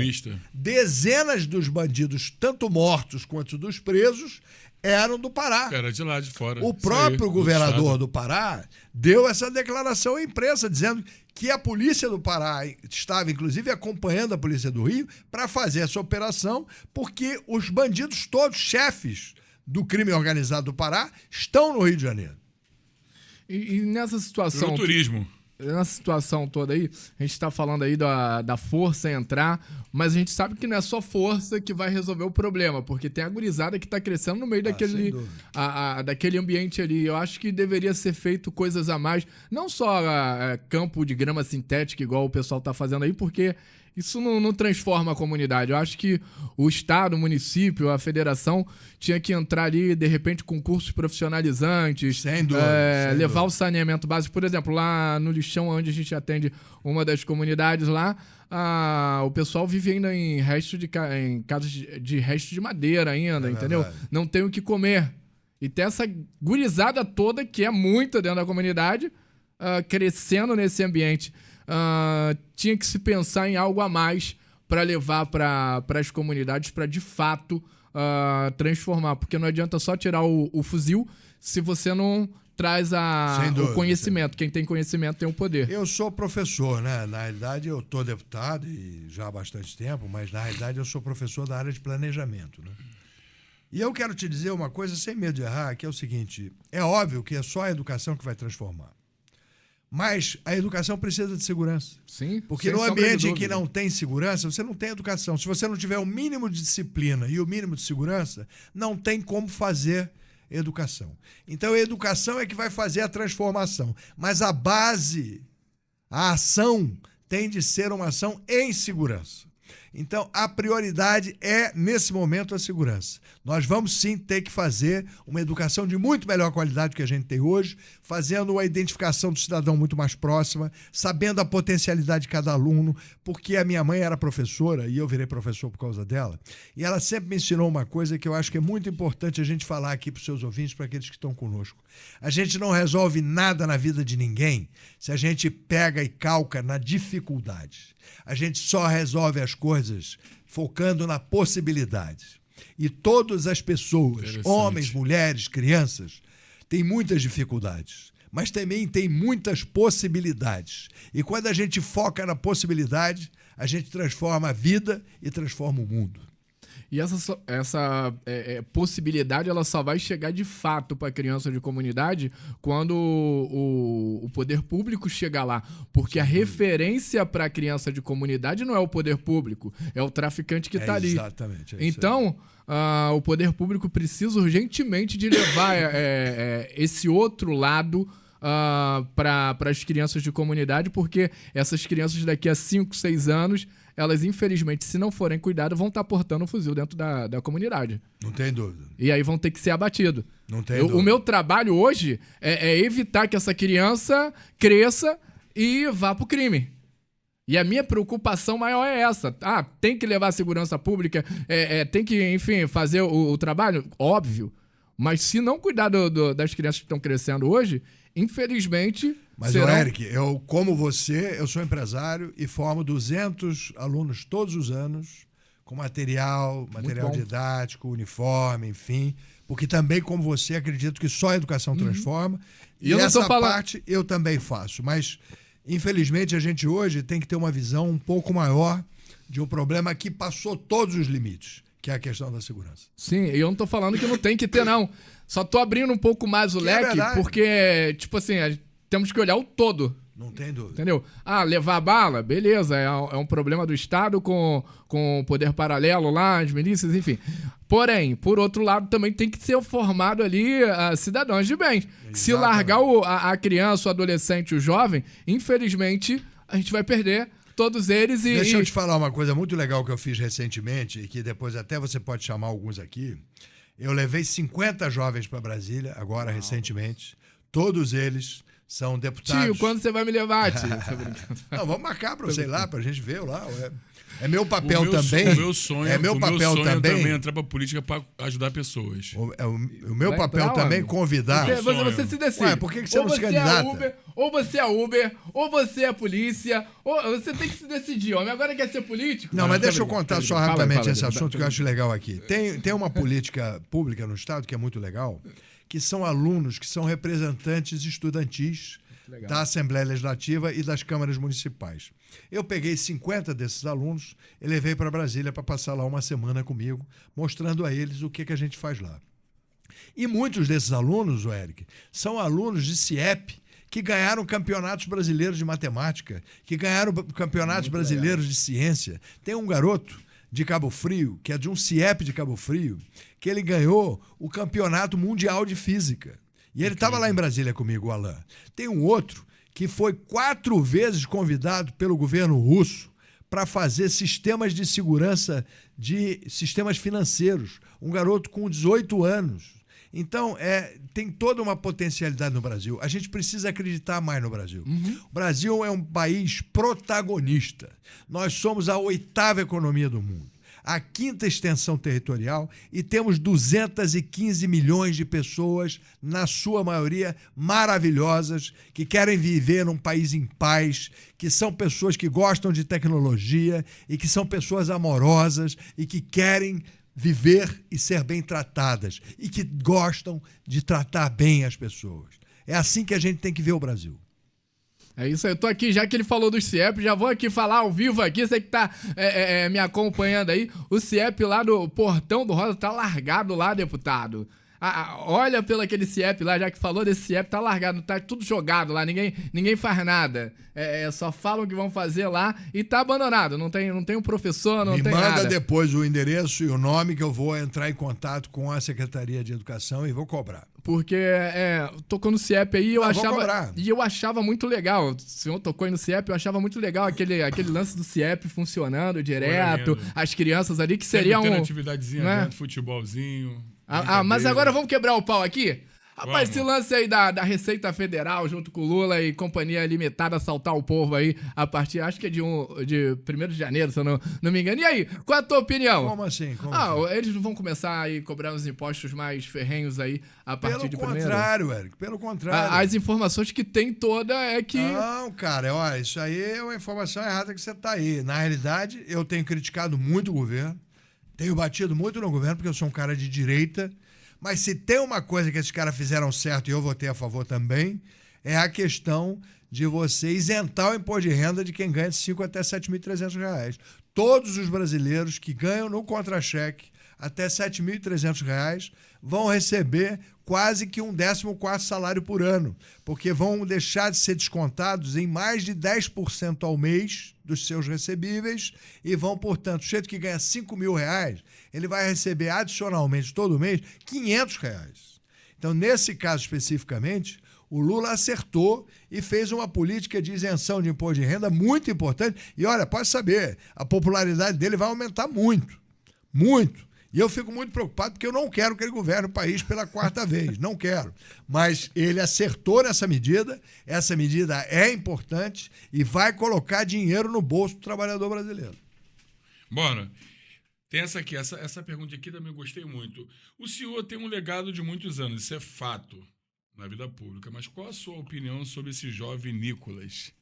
dezenas dos bandidos, tanto mortos quanto dos presos, eram do Pará. Era de lá de fora. O próprio governador do Pará deu essa declaração à imprensa, dizendo que a polícia do Pará estava, inclusive, acompanhando a polícia do Rio para fazer essa operação, porque os bandidos todos, chefes do crime organizado do Pará, estão no Rio de Janeiro. E nessa situação... Pelo turismo. Nessa situação toda aí, a gente tá falando aí da força entrar, mas a gente sabe que não é só força que vai resolver o problema, porque tem a gurizada que tá crescendo no meio daquele ambiente ali. Eu acho que deveria ser feito coisas a mais, não só campo de grama sintética, igual o pessoal tá fazendo aí, porque isso não transforma a comunidade. Eu acho que o Estado, o município, a federação tinha que entrar ali, de repente, com cursos profissionalizantes. Sem dúvida. Levar o saneamento básico. Por exemplo, lá no Lixão, onde a gente atende uma das comunidades lá, o pessoal vive ainda em casas de resto de madeira ainda, entendeu? Verdade. Não tem o que comer. E tem essa gurizada toda, que é muita dentro da comunidade, crescendo nesse ambiente. Tinha que se pensar em algo a mais para levar para as comunidades para, de fato, transformar. Porque não adianta só tirar o fuzil se você não traz o conhecimento. Quem tem conhecimento tem o poder. Eu sou professor, né? Na realidade, eu estou deputado e já há bastante tempo, mas na realidade eu sou professor da área de planejamento, né? E eu quero te dizer uma coisa sem medo de errar, que é o seguinte: é óbvio que é só a educação que vai transformar. Mas a educação precisa de segurança. Sim. Porque no ambiente em que não tem segurança, você não tem educação. Se você não tiver o mínimo de disciplina e o mínimo de segurança, não tem como fazer educação. Então a educação é que vai fazer a transformação. Mas a base, a ação, tem de ser uma ação em segurança. Então, a prioridade é, nesse momento, a segurança. Nós vamos, sim, ter que fazer uma educação de muito melhor qualidade do que a gente tem hoje, fazendo a identificação do cidadão muito mais próxima, sabendo a potencialidade de cada aluno, porque a minha mãe era professora, e eu virei professor por causa dela, e ela sempre me ensinou uma coisa que eu acho que é muito importante a gente falar aqui para os seus ouvintes, para aqueles que estão conosco. A gente não resolve nada na vida de ninguém se a gente pega e calca na dificuldade. A gente só resolve as coisas focando na possibilidade. E todas as pessoas, homens, mulheres, crianças, têm muitas dificuldades, mas também têm muitas possibilidades. E quando a gente foca na possibilidade, a gente transforma a vida e transforma o mundo. E essa possibilidade ela só vai chegar de fato para a criança de comunidade quando o poder público chegar lá. Porque a referência para a criança de comunidade não é o poder público, é o traficante que está ali. Exatamente. Então, o poder público precisa urgentemente de levar esse outro lado para as crianças de comunidade, porque essas crianças daqui a 5, 6 anos... elas, infelizmente, se não forem cuidadas, vão estar portando um fuzil dentro da comunidade. Não tem dúvida. E aí vão ter que ser abatidos. Não tem dúvida. O meu trabalho hoje é evitar que essa criança cresça e vá pro crime. E a minha preocupação maior é essa. Tem que levar a segurança pública, tem que, enfim, fazer o trabalho? Óbvio. Mas se não cuidar das crianças que estão crescendo hoje, infelizmente... Mas, Eric, eu, como você, eu sou empresário e formo 200 alunos todos os anos com material didático, uniforme, enfim. Porque também, como você, acredito que só a educação transforma. E essa parte eu também faço. Mas, infelizmente, a gente hoje tem que ter uma visão um pouco maior de um problema que passou todos os limites, que é a questão da segurança. Sim, e eu não tô falando que não tem que ter, não. Só tô abrindo um pouco mais o leque, porque, tipo assim... temos que olhar o todo. Não tem dúvida. Entendeu? Levar bala, beleza, é um problema do Estado com o poder paralelo lá, as milícias, enfim. Porém, por outro lado, também tem que ser formado ali cidadãos de bem. Se largar a criança, o adolescente, o jovem, infelizmente, a gente vai perder todos eles e... Deixa eu te falar uma coisa muito legal que eu fiz recentemente e que depois até você pode chamar alguns aqui. Eu levei 50 jovens para Brasília, agora, recentemente. Todos eles são deputados. Tio, quando você vai me levar, tio? Tô brincando. Não, vamos marcar para, sei lá, para a gente ver lá. É meu papel também. O meu sonho, é meu papel também entrar para política para ajudar pessoas. O meu Vai papel entrar, também homem? convidar. Você se decide. Ué, por que você não se candidata? Ou você é Uber, ou você é polícia, ou você tem que se decidir, homem. Agora quer ser político? Não, mas deixa eu contar só rapidamente esse fala, assunto que eu acho legal aqui. Tem uma política pública no Estado que é muito legal, que são alunos que são representantes estudantis da Assembleia Legislativa e das câmaras municipais. Eu peguei 50 desses alunos e levei para Brasília para passar lá uma semana comigo, mostrando a eles o que a gente faz lá. E muitos desses alunos, o Eric, são alunos de CIEP que ganharam campeonatos brasileiros de matemática, que ganharam campeonatos brasileiros de ciência. Tem um garoto de Cabo Frio, que é de um CIEP de Cabo Frio, que ele ganhou o campeonato mundial de física. E ele estava lá em Brasília comigo, o Alain. Tem um outro que foi 4 vezes convidado pelo governo russo para fazer sistemas de segurança de sistemas financeiros. Um garoto com 18 anos. Então, tem toda uma potencialidade no Brasil. A gente precisa acreditar mais no Brasil. O Brasil é um país protagonista. Nós somos a 8ª economia do mundo, a 5ª extensão territorial e temos 215 milhões de pessoas, na sua maioria maravilhosas, que querem viver num país em paz, que são pessoas que gostam de tecnologia e que são pessoas amorosas e que querem viver e ser bem tratadas e que gostam de tratar bem as pessoas. É assim que a gente tem que ver o Brasil. É isso aí, eu tô aqui, já que ele falou do CIEP, já vou aqui falar ao vivo aqui, você que tá me acompanhando aí, o CIEP lá do Portão do Rosa tá largado lá, deputado. Olha pelo aquele CIEP lá, já que falou desse CIEP, tá largado, tá tudo jogado lá, ninguém faz nada. Só falam o que vão fazer lá e tá abandonado, não tem um professor, não tem nada. Me manda depois o endereço e o nome que eu vou entrar em contato com a Secretaria de Educação e vou cobrar. Porque tocou no CIEP aí, eu achava muito legal. O senhor tocou aí no CIEP, eu achava muito legal aquele lance do CIEP funcionando direto, as crianças ali que seriam... Sempre atividadezinha dentro, futebolzinho... mas agora vamos quebrar o pau aqui? Rapaz, esse lance aí da Receita Federal junto com o Lula e Companhia Limitada assaltar o povo aí a partir, acho que é de 1º de janeiro, se eu não me engano. E aí, qual é a tua opinião? Como assim? Eles não vão começar a cobrar uns impostos mais ferrenhos aí a partir de 1º? Pelo contrário, Eric, pelo contrário. As informações que tem toda é que... Não, cara, olha, isso aí é uma informação errada que você tá aí. Na realidade, eu tenho criticado muito o governo, tenho batido muito no governo, porque eu sou um cara de direita. Mas se tem uma coisa que esses caras fizeram certo e eu votei a favor também, é a questão de você isentar o imposto de renda de quem ganha de 5 até 7.300 reais. Todos os brasileiros que ganham no contra-cheque até 7.300 reais vão receber quase que um 14º salário por ano, porque vão deixar de ser descontados em mais de 10% ao mês dos seus recebíveis e vão, portanto, o sujeito que ganha 5 mil reais, ele vai receber adicionalmente todo mês 500 reais. Então, nesse caso especificamente, o Lula acertou e fez uma política de isenção de imposto de renda muito importante. E olha, pode saber, a popularidade dele vai aumentar muito, muito. E eu fico muito preocupado porque eu não quero que ele governe o país pela 4ª vez, não quero. Mas ele acertou nessa medida, essa medida é importante e vai colocar dinheiro no bolso do trabalhador brasileiro. Bora. Tem essa aqui, essa pergunta aqui também eu gostei muito. O senhor tem um legado de muitos anos, isso é fato na vida pública, mas qual a sua opinião sobre esse jovem Nicolas?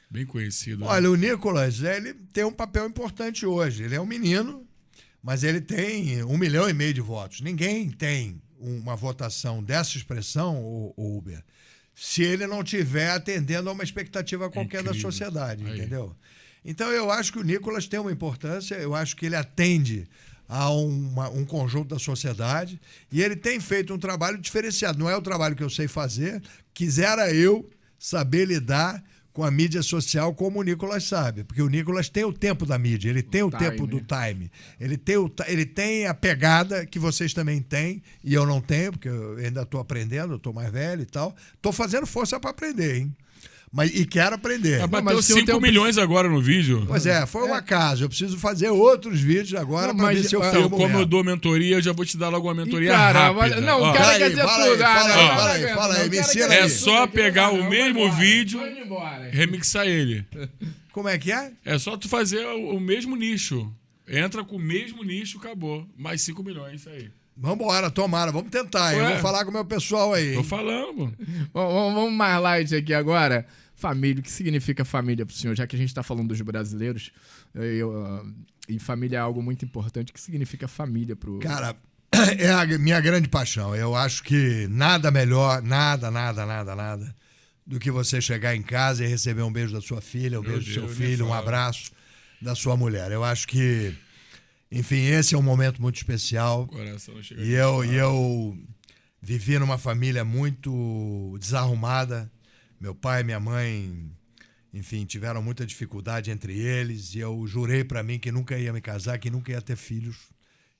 Bem conhecido. Olha, o Nicolas, ele tem um papel importante hoje. Ele é um menino, mas ele tem 1,5 milhão de votos. Ninguém tem uma votação dessa expressão, o Uber, se ele não estiver atendendo a uma expectativa qualquer da sociedade, entendeu? Então, eu acho que o Nicolas tem uma importância, eu acho que ele atende a um conjunto da sociedade e ele tem feito um trabalho diferenciado. Não é o trabalho que eu sei fazer, quisera eu saber lidar com a mídia social como o Nicolas sabe, porque o Nicolas tem o tempo da mídia, ele tem o tempo do time, ele tem a pegada que vocês também têm e eu não tenho, porque eu ainda estou aprendendo, eu estou mais velho e tal. Estou fazendo força para aprender, hein? E quero aprender. Bateu mas o senhor 5 tem milhões agora no vídeo. Pois é, foi um acaso. Eu preciso fazer outros vídeos agora Não, pra mas, ver se eu Então, filmo como eu mesmo. dou mentoria, eu já vou te dar logo uma mentoria cara, rápida. não, o Ó, cara Fala quer aí, dizer fala tudo. aí, fala aí, Não, fala aí, me o cara ensina quer aí. é dizer só tudo aqui, pegar não, o vai mesmo embora, vídeo, vai embora. remixar ele. Como é que é? É só tu fazer o mesmo nicho. Entra com o mesmo nicho, acabou. Mais 5 milhões, isso aí. Vambora, tomara, vamos tentar. Eu Ué. vou falar com o meu pessoal aí. Tô hein? falando, pô. Vamos mais light aqui agora. Família, o que significa família pro senhor? Já que a gente tá falando dos brasileiros, e família é algo muito importante. O que significa família pro... Cara, é a minha grande paixão. Eu acho que nada melhor, nada, do que você chegar em casa e receber um beijo da sua filha, um Meu beijo do seu Deus, nem filho, um fala. abraço da sua mulher. Eu acho que, enfim, esse é um momento muito especial. Coração chega E eu vivi numa família muito desarrumada. Meu pai e minha mãe, enfim, tiveram muita dificuldade entre eles. E eu jurei pra mim que nunca ia me casar, que nunca ia ter filhos.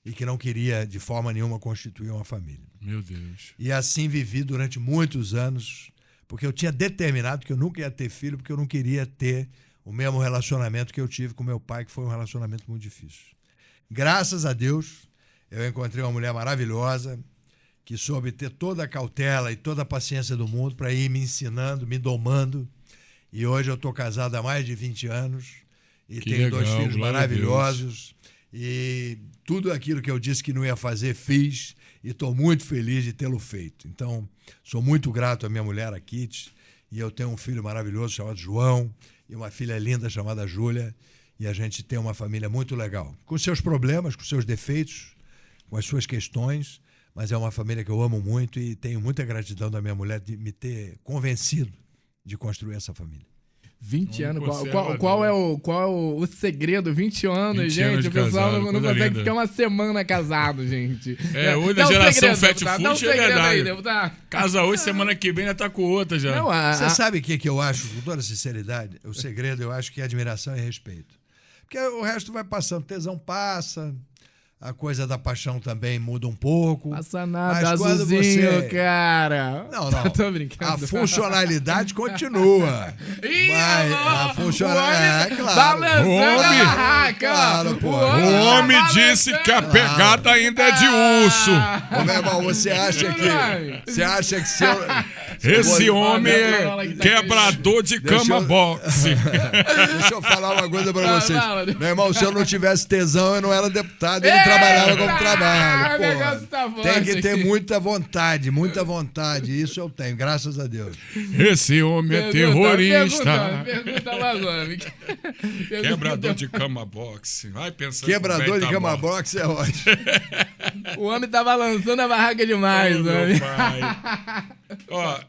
E que não queria, de forma nenhuma, constituir uma família. Meu Deus. E assim vivi durante muitos anos, porque eu tinha determinado que eu nunca ia ter filho, porque eu não queria ter o mesmo relacionamento que eu tive com meu pai, que foi um relacionamento muito difícil. Graças a Deus, eu encontrei uma mulher maravilhosa, que soube ter toda a cautela e toda a paciência do mundo para ir me ensinando, me domando. E hoje eu estou casado há mais de 20 anos e Que tenho legal, 2 filhos glória a maravilhosos. E tudo aquilo que eu disse que não ia fazer, fiz. E estou muito feliz de tê-lo feito. Então, sou muito grato à minha mulher, a Kitty. E eu tenho um filho maravilhoso chamado João e uma filha linda chamada Júlia. E a gente tem uma família muito legal. Com seus problemas, com seus defeitos, com as suas questões. Mas é uma família que eu amo muito e tenho muita gratidão da minha mulher de me ter convencido de construir essa família. 20 anos, conservador. qual é o segredo? 20 anos, 20 gente. anos de O pessoal casado, não coisa consegue linda. ficar uma semana casado, gente. Hoje Dá a um geração segredo, fast deputado, food dá um chega segredo a aí, dar. deputado. Casa hoje, semana que vem, já tá com outra já. Não, Você sabe o que eu acho, com toda sinceridade? O segredo, eu acho que é admiração e respeito. Porque o resto vai passando, tesão passa, a coisa da paixão também muda um pouco. Passa nada, Mas quando azulzinho, cara. Não, não. Tô brincando. A funcionalidade continua. Ih, Mas amor, a funcionalidade. É, claro. balançando a Homem. barraca. Claro, pô. O homem disse que a pegada ainda é de urso. Ô, meu irmão, você acha que se eu. Esse homem Olha, é quebrador de Deixa cama eu- boxe. Deixa eu falar uma coisa pra vocês. fala. Meu irmão, se eu não tivesse tesão, eu não era deputado, ele trabalhava como Eita, trabalho. o negócio tá Pô. forte Tem que ter aqui. muita vontade, muita vontade. Isso eu tenho, graças a Deus. Esse homem é terrorista. Pergunta lá, Zami. Quebrador de cama boxe. Vai pensando. Quebrador como de tá cama morto. box é ótimo. O homem tá balançando a barraca demais, Ô, Zami. meu pai. Ó,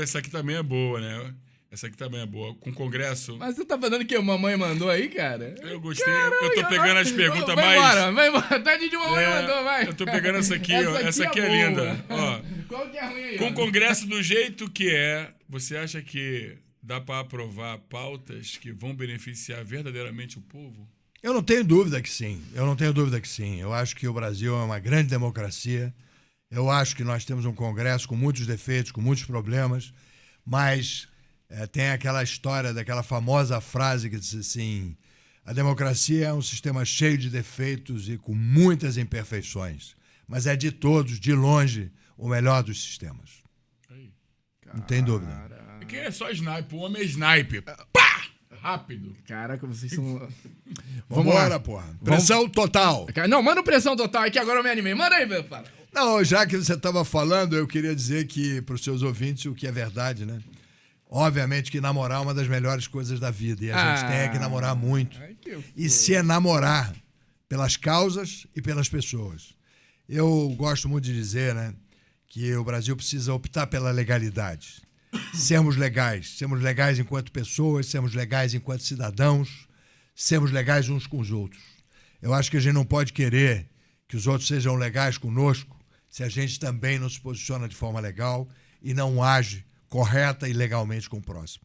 essa aqui também é boa, né? Essa aqui também é boa. Com congresso. Mas você tá falando que a mamãe mandou aí, cara? Eu gostei. Eu tô pegando as perguntas vai mais. Embora, vai embora. Tadinho de mamãe É, mandou, vai. eu tô pegando essa aqui, ó. Essa aqui é boa. linda. Ó. Qual que é ruim aí? Com ó? o Congresso do jeito que é, você acha que dá para aprovar pautas que vão beneficiar verdadeiramente o povo? Eu não tenho dúvida que sim. Eu não tenho dúvida que sim. Eu acho que o Brasil é uma grande democracia. Eu acho que nós temos um Congresso com muitos defeitos, com muitos problemas, mas tem aquela história daquela famosa frase que diz assim: a democracia é um sistema cheio de defeitos e com muitas imperfeições, mas é de todos, de longe, o melhor dos sistemas. Não tem dúvida. Aqui é só sniper, o homem é sniper. Pá! Rápido. Caraca, vocês são... Vamos embora, porra. Pressão total. Não, manda pressão total aqui, agora eu me animei. Manda aí, meu pai. Não, já que você estava falando, eu queria dizer que, para os seus ouvintes, o que é verdade, né? Obviamente que namorar é uma das melhores coisas da vida. E a gente tem que namorar muito. Ai, que E se enamorar pelas causas e pelas pessoas. Eu gosto muito de dizer, né, que o Brasil precisa optar pela legalidade. Sermos legais enquanto pessoas, sermos legais enquanto cidadãos, sermos legais uns com os outros. Eu acho que a gente não pode querer que os outros sejam legais conosco se a gente também não se posiciona de forma legal e não age correta e legalmente com o próximo.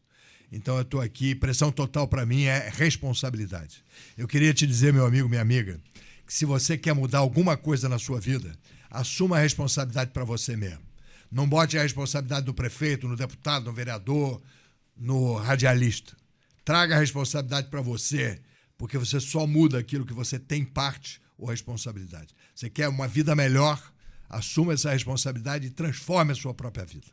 Então eu estou aqui, pressão total para mim é responsabilidade. Eu queria te dizer, meu amigo, minha amiga, que se você quer mudar alguma coisa na sua vida, assuma a responsabilidade para você mesmo. Não bote a responsabilidade no prefeito, no deputado, no vereador, no radialista. Traga a responsabilidade para você, porque você só muda aquilo que você tem parte ou responsabilidade. Você quer uma vida melhor, assuma essa responsabilidade e transforme a sua própria vida.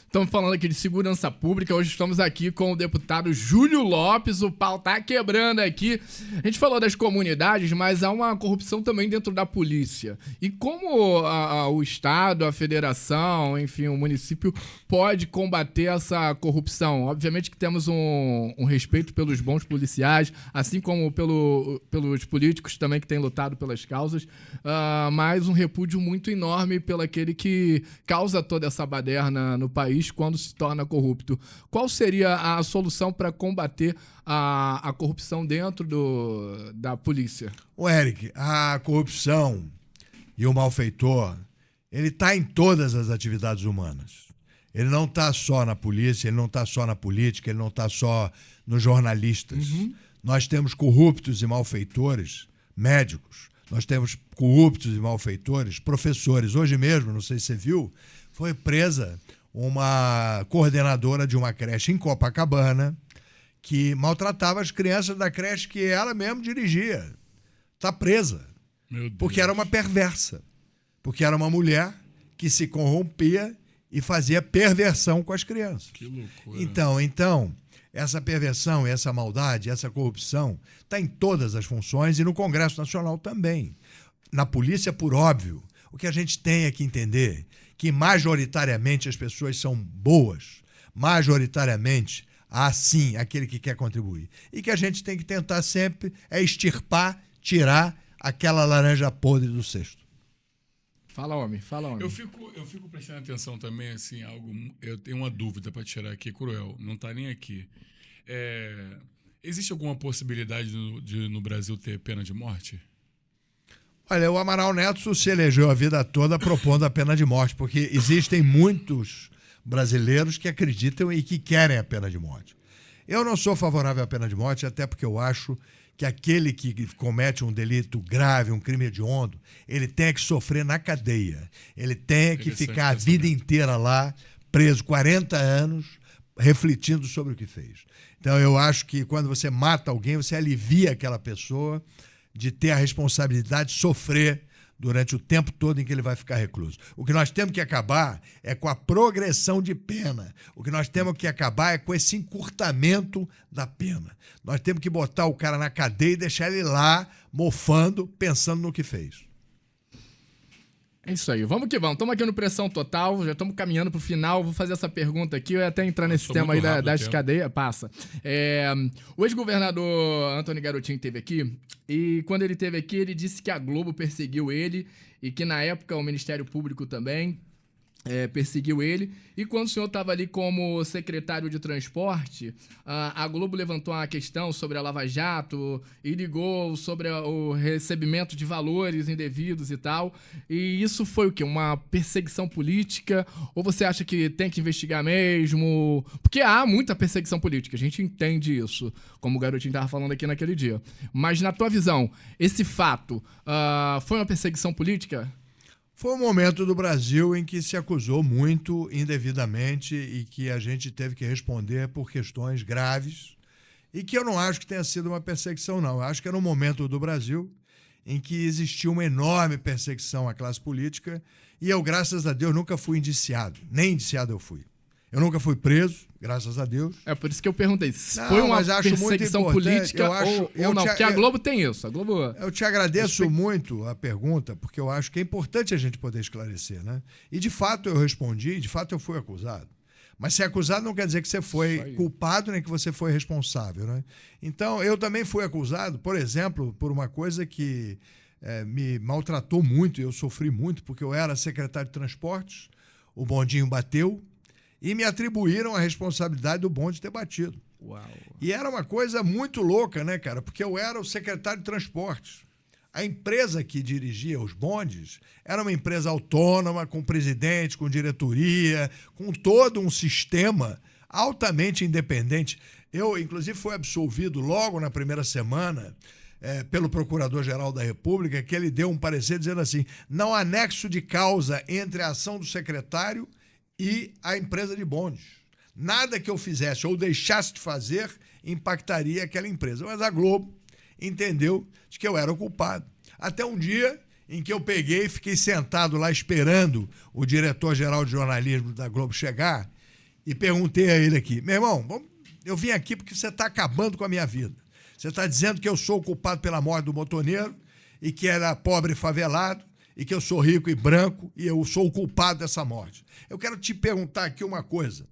Estamos falando aqui de segurança pública. Hoje estamos aqui com o deputado Júlio Lopes. O pau tá quebrando aqui. A gente falou das comunidades, mas há uma corrupção também dentro da polícia. E como o Estado, a federação, enfim, o município pode combater essa corrupção? Obviamente que temos um respeito pelos bons policiais, assim como pelos políticos também que têm lutado pelas causas, mas um repúdio muito enorme pelo aquele que causa toda essa baderna no país quando se torna corrupto. Qual seria a solução para combater a corrupção dentro da polícia? O Eric, a corrupção e o malfeitor, ele está em todas as atividades humanas. Ele não está só na polícia, ele não está só na política, ele não está só nos jornalistas. Nós temos corruptos e malfeitores médicos, nós temos corruptos e malfeitores professores. Hoje mesmo, não sei se você viu, foi presa uma coordenadora de uma creche em Copacabana que maltratava as crianças da creche que ela mesma dirigia. Está presa. Meu Deus. Porque era uma perversa. Porque era uma mulher que se corrompia e fazia perversão com as crianças. Que loucura. Então, essa perversão, essa maldade, essa corrupção está em todas as funções e no Congresso Nacional também. Na polícia, por óbvio. O que a gente tem é que entender que majoritariamente as pessoas são boas, majoritariamente há sim aquele que quer contribuir. E que a gente tem que tentar sempre é extirpar, tirar aquela laranja podre do cesto. Fala, homem, fala, homem. Eu fico prestando atenção também, assim, eu tenho uma dúvida para tirar aqui, cruel, não está nem aqui. Existe alguma possibilidade de no Brasil ter pena de morte? Olha, o Amaral Neto se elegeu a vida toda propondo a pena de morte, porque existem muitos brasileiros que acreditam e que querem a pena de morte. Eu não sou favorável à pena de morte, até porque eu acho que aquele que comete um delito grave, um crime hediondo, ele tem que sofrer na cadeia. Ele tem que ficar a vida inteira lá, preso 40 anos, refletindo sobre o que fez. Então, eu acho que quando você mata alguém, você alivia aquela pessoa de ter a responsabilidade de sofrer durante o tempo todo em que ele vai ficar recluso. O que nós temos que acabar é com a progressão de pena. O que nós temos que acabar é com esse encurtamento da pena. Nós temos que botar o cara na cadeia e deixar ele lá, mofando, pensando no que fez. É isso aí, vamos que vamos. Estamos aqui no Pressão Total, já estamos caminhando para o final. Vou fazer essa pergunta aqui, eu ia até entrar nesse tema aí das cadeias. Passa. O ex-governador Antony Garotinho esteve aqui, e quando ele esteve aqui, ele disse que a Globo perseguiu ele, e que na época o Ministério Público também perseguiu ele. E quando o senhor estava ali como secretário de transporte, a Globo levantou uma questão sobre a Lava Jato e ligou sobre o recebimento de valores indevidos e tal. E isso foi o quê? Uma perseguição política? Ou você acha que tem que investigar mesmo? Porque há muita perseguição política, a gente entende isso, como o Garotinho estava falando aqui naquele dia. Mas na tua visão, esse fato foi uma perseguição política? Foi um momento do Brasil em que se acusou muito indevidamente e que a gente teve que responder por questões graves e que eu não acho que tenha sido uma perseguição, não. Eu acho que era um momento do Brasil em que existia uma enorme perseguição à classe política e eu, graças a Deus, nunca fui indiciado. Nem indiciado eu fui. Eu nunca fui preso, graças a Deus. É por isso que eu perguntei. Se foi uma perseguição política ou não, porque a Globo tem isso. Eu te agradeço muito a pergunta, porque eu acho que é importante a gente poder esclarecer, né? E, de fato, eu respondi, de fato, eu fui acusado. Mas ser acusado não quer dizer que você foi culpado nem que você foi responsável, né? Então, eu também fui acusado, por exemplo, por uma coisa que me maltratou muito, eu sofri muito, porque eu era secretário de transportes, o bondinho bateu, e me atribuíram a responsabilidade do bonde ter batido. Uau. E era uma coisa muito louca, né, cara? Porque eu era o secretário de transportes. A empresa que dirigia os bondes era uma empresa autônoma, com presidente, com diretoria, com todo um sistema altamente independente. Eu, inclusive, fui absolvido logo na primeira semana pelo Procurador-Geral da República, que ele deu um parecer dizendo assim: não há nexo de causa entre a ação do secretário e a empresa de bondes. Nada que eu fizesse ou deixasse de fazer impactaria aquela empresa. Mas a Globo entendeu de que eu era o culpado. Até um dia em que eu peguei e fiquei sentado lá esperando o diretor-geral de jornalismo da Globo chegar e perguntei a ele aqui, meu irmão, eu vim aqui porque você está acabando com a minha vida. Você está dizendo que eu sou o culpado pela morte do motoneiro e que era pobre e favelado e que eu sou rico e branco e eu sou o culpado dessa morte. Eu quero te perguntar aqui uma coisa.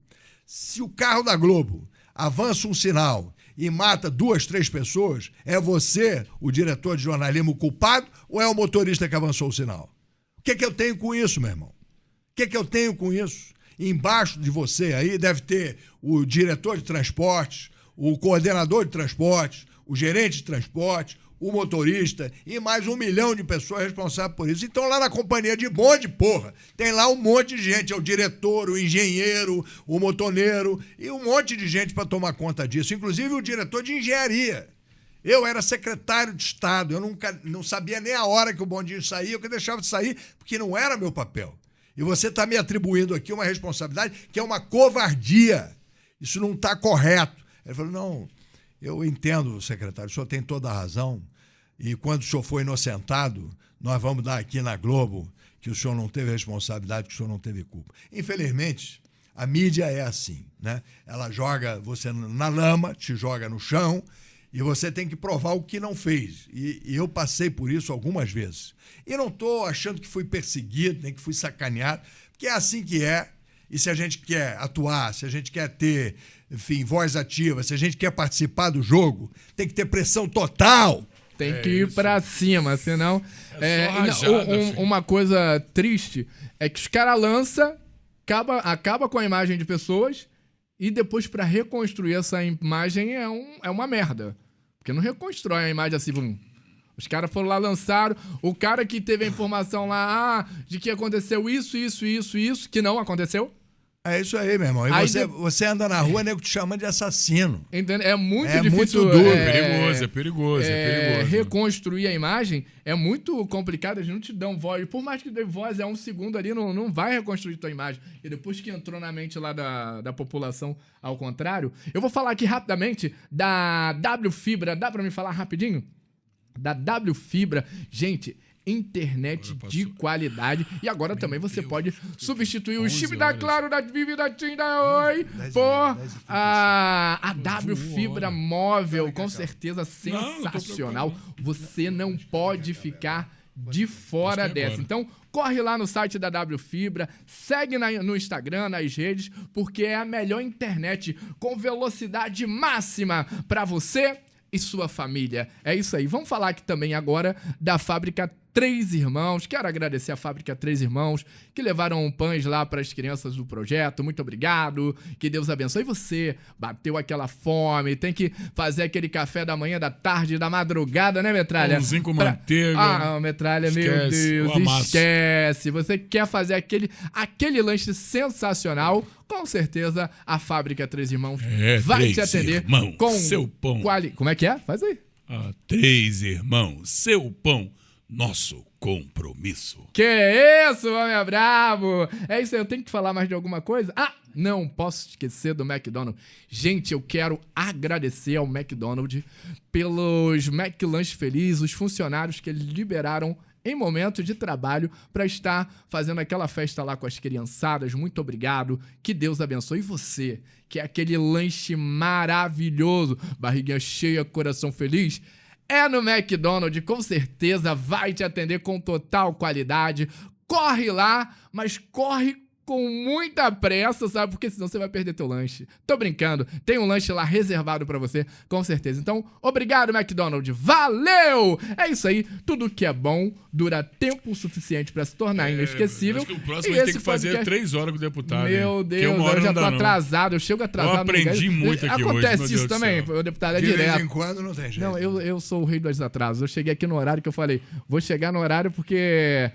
Se o carro da Globo avança um sinal e mata 2, 3 pessoas, é você, o diretor de jornalismo, o culpado ou é o motorista que avançou o sinal? O que eu tenho com isso, meu irmão? O que eu tenho com isso? Embaixo de você aí deve ter o diretor de transportes, o coordenador de transportes, o gerente de transporte, o motorista e mais 1 milhão de pessoas responsáveis por isso. Então lá na companhia de bonde, porra, tem lá um monte de gente, é o diretor, o engenheiro, o motoneiro e um monte de gente para tomar conta disso, inclusive o diretor de engenharia. Eu era secretário de Estado, eu não sabia nem a hora que o bondinho saía, eu que deixava de sair, porque não era meu papel. E você está me atribuindo aqui uma responsabilidade que é uma covardia. Isso não está correto. Ele falou, não, eu entendo, secretário, o senhor tem toda a razão. E quando o senhor for inocentado, nós vamos dar aqui na Globo que o senhor não teve responsabilidade, que o senhor não teve culpa. Infelizmente, a mídia é assim, né? Ela joga você na lama, te joga no chão e você tem que provar o que não fez. E eu passei por isso algumas vezes. E não estou achando que fui perseguido, nem que fui sacaneado, porque é assim que é. E se a gente quer atuar, se a gente quer ter, enfim, voz ativa, se a gente quer participar do jogo, tem que ter pressão total. Tem que ir pra cima, senão... Rajada, uma coisa triste é que os caras lançam, acaba com a imagem de pessoas e depois pra reconstruir essa imagem é uma merda. Porque não reconstrói a imagem assim, vum. Os caras foram lá, lançaram, o cara que teve a informação lá, de que aconteceu isso, que não aconteceu. É isso aí, meu irmão. E Aí você anda na rua, nego te chamando de assassino. Entende? É muito É difícil. muito duro. É perigoso. Reconstruir a imagem é muito complicado, eles não te dão voz. Por mais que dê voz, 1 segundo ali, não vai reconstruir tua imagem. E depois que entrou na mente lá da população, ao contrário. Eu vou falar aqui rapidamente da W Fibra. Dá pra me falar rapidinho? Da W Fibra. Gente, internet de qualidade. E agora também você pode substituir o chip da Claro, da Vivo e da TIM da Oi por a W Fibra móvel. Com certeza sensacional. Você não pode ficar de fora dessa. Então, corre lá no site da W Fibra, segue no Instagram, nas redes, porque é a melhor internet com velocidade máxima para você e sua família. É isso aí. Vamos falar aqui também agora da Fábrica Três Irmãos. Quero agradecer a Fábrica Três Irmãos, que levaram pães lá para as crianças do projeto. Muito obrigado. Que Deus abençoe você. Bateu aquela fome, tem que fazer aquele café da manhã, da tarde, da madrugada, né, Metralha? Pãozinho com manteiga. Metralha, meu Deus, esquece. Você quer fazer aquele lanche sensacional? Com certeza, a Fábrica Três Irmãos vai te atender com seu pão. Como é que é? Faz aí. Três Irmãos, seu pão, nosso compromisso. Que isso, homem é brabo. É isso aí, eu tenho que falar mais de alguma coisa? Não posso esquecer do McDonald's. Gente, eu quero agradecer ao McDonald's pelos McLanche Feliz, os funcionários que eles liberaram em momento de trabalho para estar fazendo aquela festa lá com as criançadas. Muito obrigado. Que Deus abençoe você, que é aquele lanche maravilhoso, barriguinha cheia, coração feliz. É no McDonald's, com certeza vai te atender com total qualidade. Corre lá, mas corre com muita pressa, sabe? Porque senão você vai perder teu lanche. Tô brincando, tem um lanche lá reservado pra você, com certeza. Então, obrigado, McDonald's. Valeu! É isso aí, tudo que é bom dura tempo suficiente pra se tornar inesquecível. Acho que o próximo a gente tem que fazer 3 horas com o deputado. Meu Deus, eu já tô atrasado, eu chego atrasado. Eu aprendi muito aqui hoje, Acontece isso também, o deputado é direto. De vez em quando não tem jeito. Não, eu sou o rei dos atrasos. Eu cheguei aqui no horário que eu falei, vou chegar no horário porque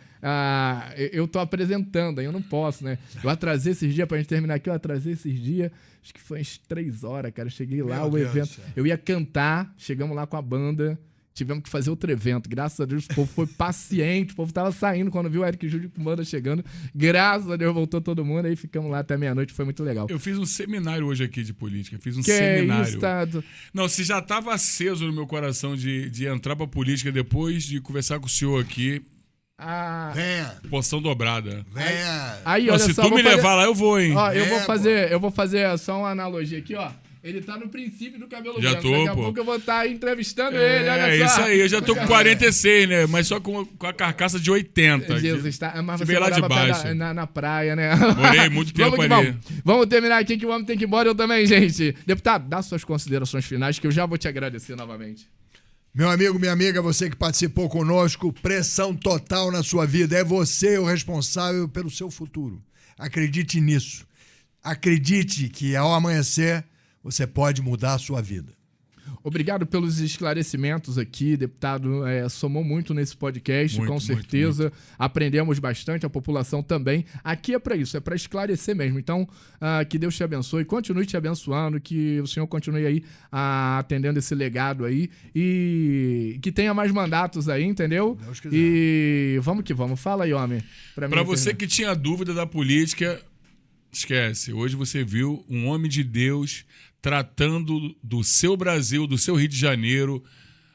eu tô apresentando, aí eu não posso, né? Eu atrasei esses dias, pra gente terminar aqui, acho que foi umas 3 horas, cara. Eu cheguei lá, o evento, eu ia cantar, chegamos lá com a banda, tivemos que fazer outro evento. Graças a Deus, o povo foi paciente. O povo tava saindo quando viu o Eric Júlio com banda chegando. Graças a Deus, voltou todo mundo. Aí ficamos lá até meia-noite. Foi muito legal. Eu fiz um seminário hoje aqui de política. Fiz um Que seminário. isso, tá... Não, se já estava aceso no meu coração de entrar pra política depois de conversar com o senhor aqui, Ah, Venha, porção dobrada. venha. aí, Não, olha se só, tu vou me fazer- levar lá, eu vou, hein? Ó, eu É, vou fazer só uma analogia aqui, ó. Ele tá no princípio do cabelo Já branco. tô, Daqui a pô. pouco eu vou estar entrevistando ele, olha É só. isso aí, eu já tô com 46, né? Mas só com a carcaça de 80. Jesus, tá? Mas Você você veio lá de morava perto baixo. na praia, né? Morei muito tempo Vamos que ali. vamos. Vamos terminar aqui que o homem tem que ir embora, eu também, gente. Deputado, dá suas considerações finais que eu já vou te agradecer novamente. Meu amigo, minha amiga, você que participou conosco, pressão total na sua vida. É você o responsável pelo seu futuro. Acredite nisso. Acredite que ao amanhecer você pode mudar a sua vida. Obrigado pelos esclarecimentos aqui, deputado. Somou muito nesse podcast, Muito, com muito, certeza. Aprendemos bastante, a população também. Aqui é para isso, é para esclarecer mesmo. Então, que Deus te abençoe, continue te abençoando, que o senhor continue aí atendendo esse legado aí e que tenha mais mandatos aí, entendeu? Deus quiser. E vamos que vamos. Fala aí, homem. Pra você que tinha dúvida da política, esquece. Hoje você viu um homem de Deus tratando do seu Brasil, do seu Rio de Janeiro,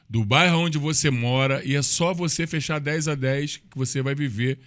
do bairro onde você mora, e é só você fechar 10 a 10 que você vai viver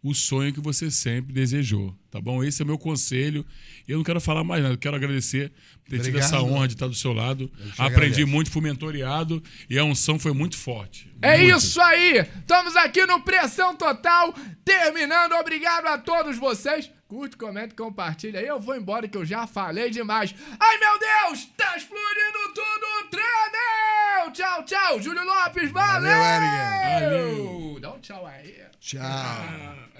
o sonho que você sempre desejou, tá bom? Esse é o meu conselho. Eu não quero falar mais nada, eu quero agradecer por ter tido Obrigado. essa honra de estar do seu lado. te Aprendi agradeço. muito, fui mentoreado e a unção foi muito forte. É Muito. isso aí! Estamos aqui no Pressão Total, terminando. Obrigado a todos vocês. Curte, comenta, compartilha aí. Eu vou embora que eu já falei demais. Ai, meu Deus! Tá explodindo tudo! Tremeu! Tchau, tchau! Júlio Lopes, valeu! Valeu, Eric. Valeu. Dá um tchau aí. Tchau.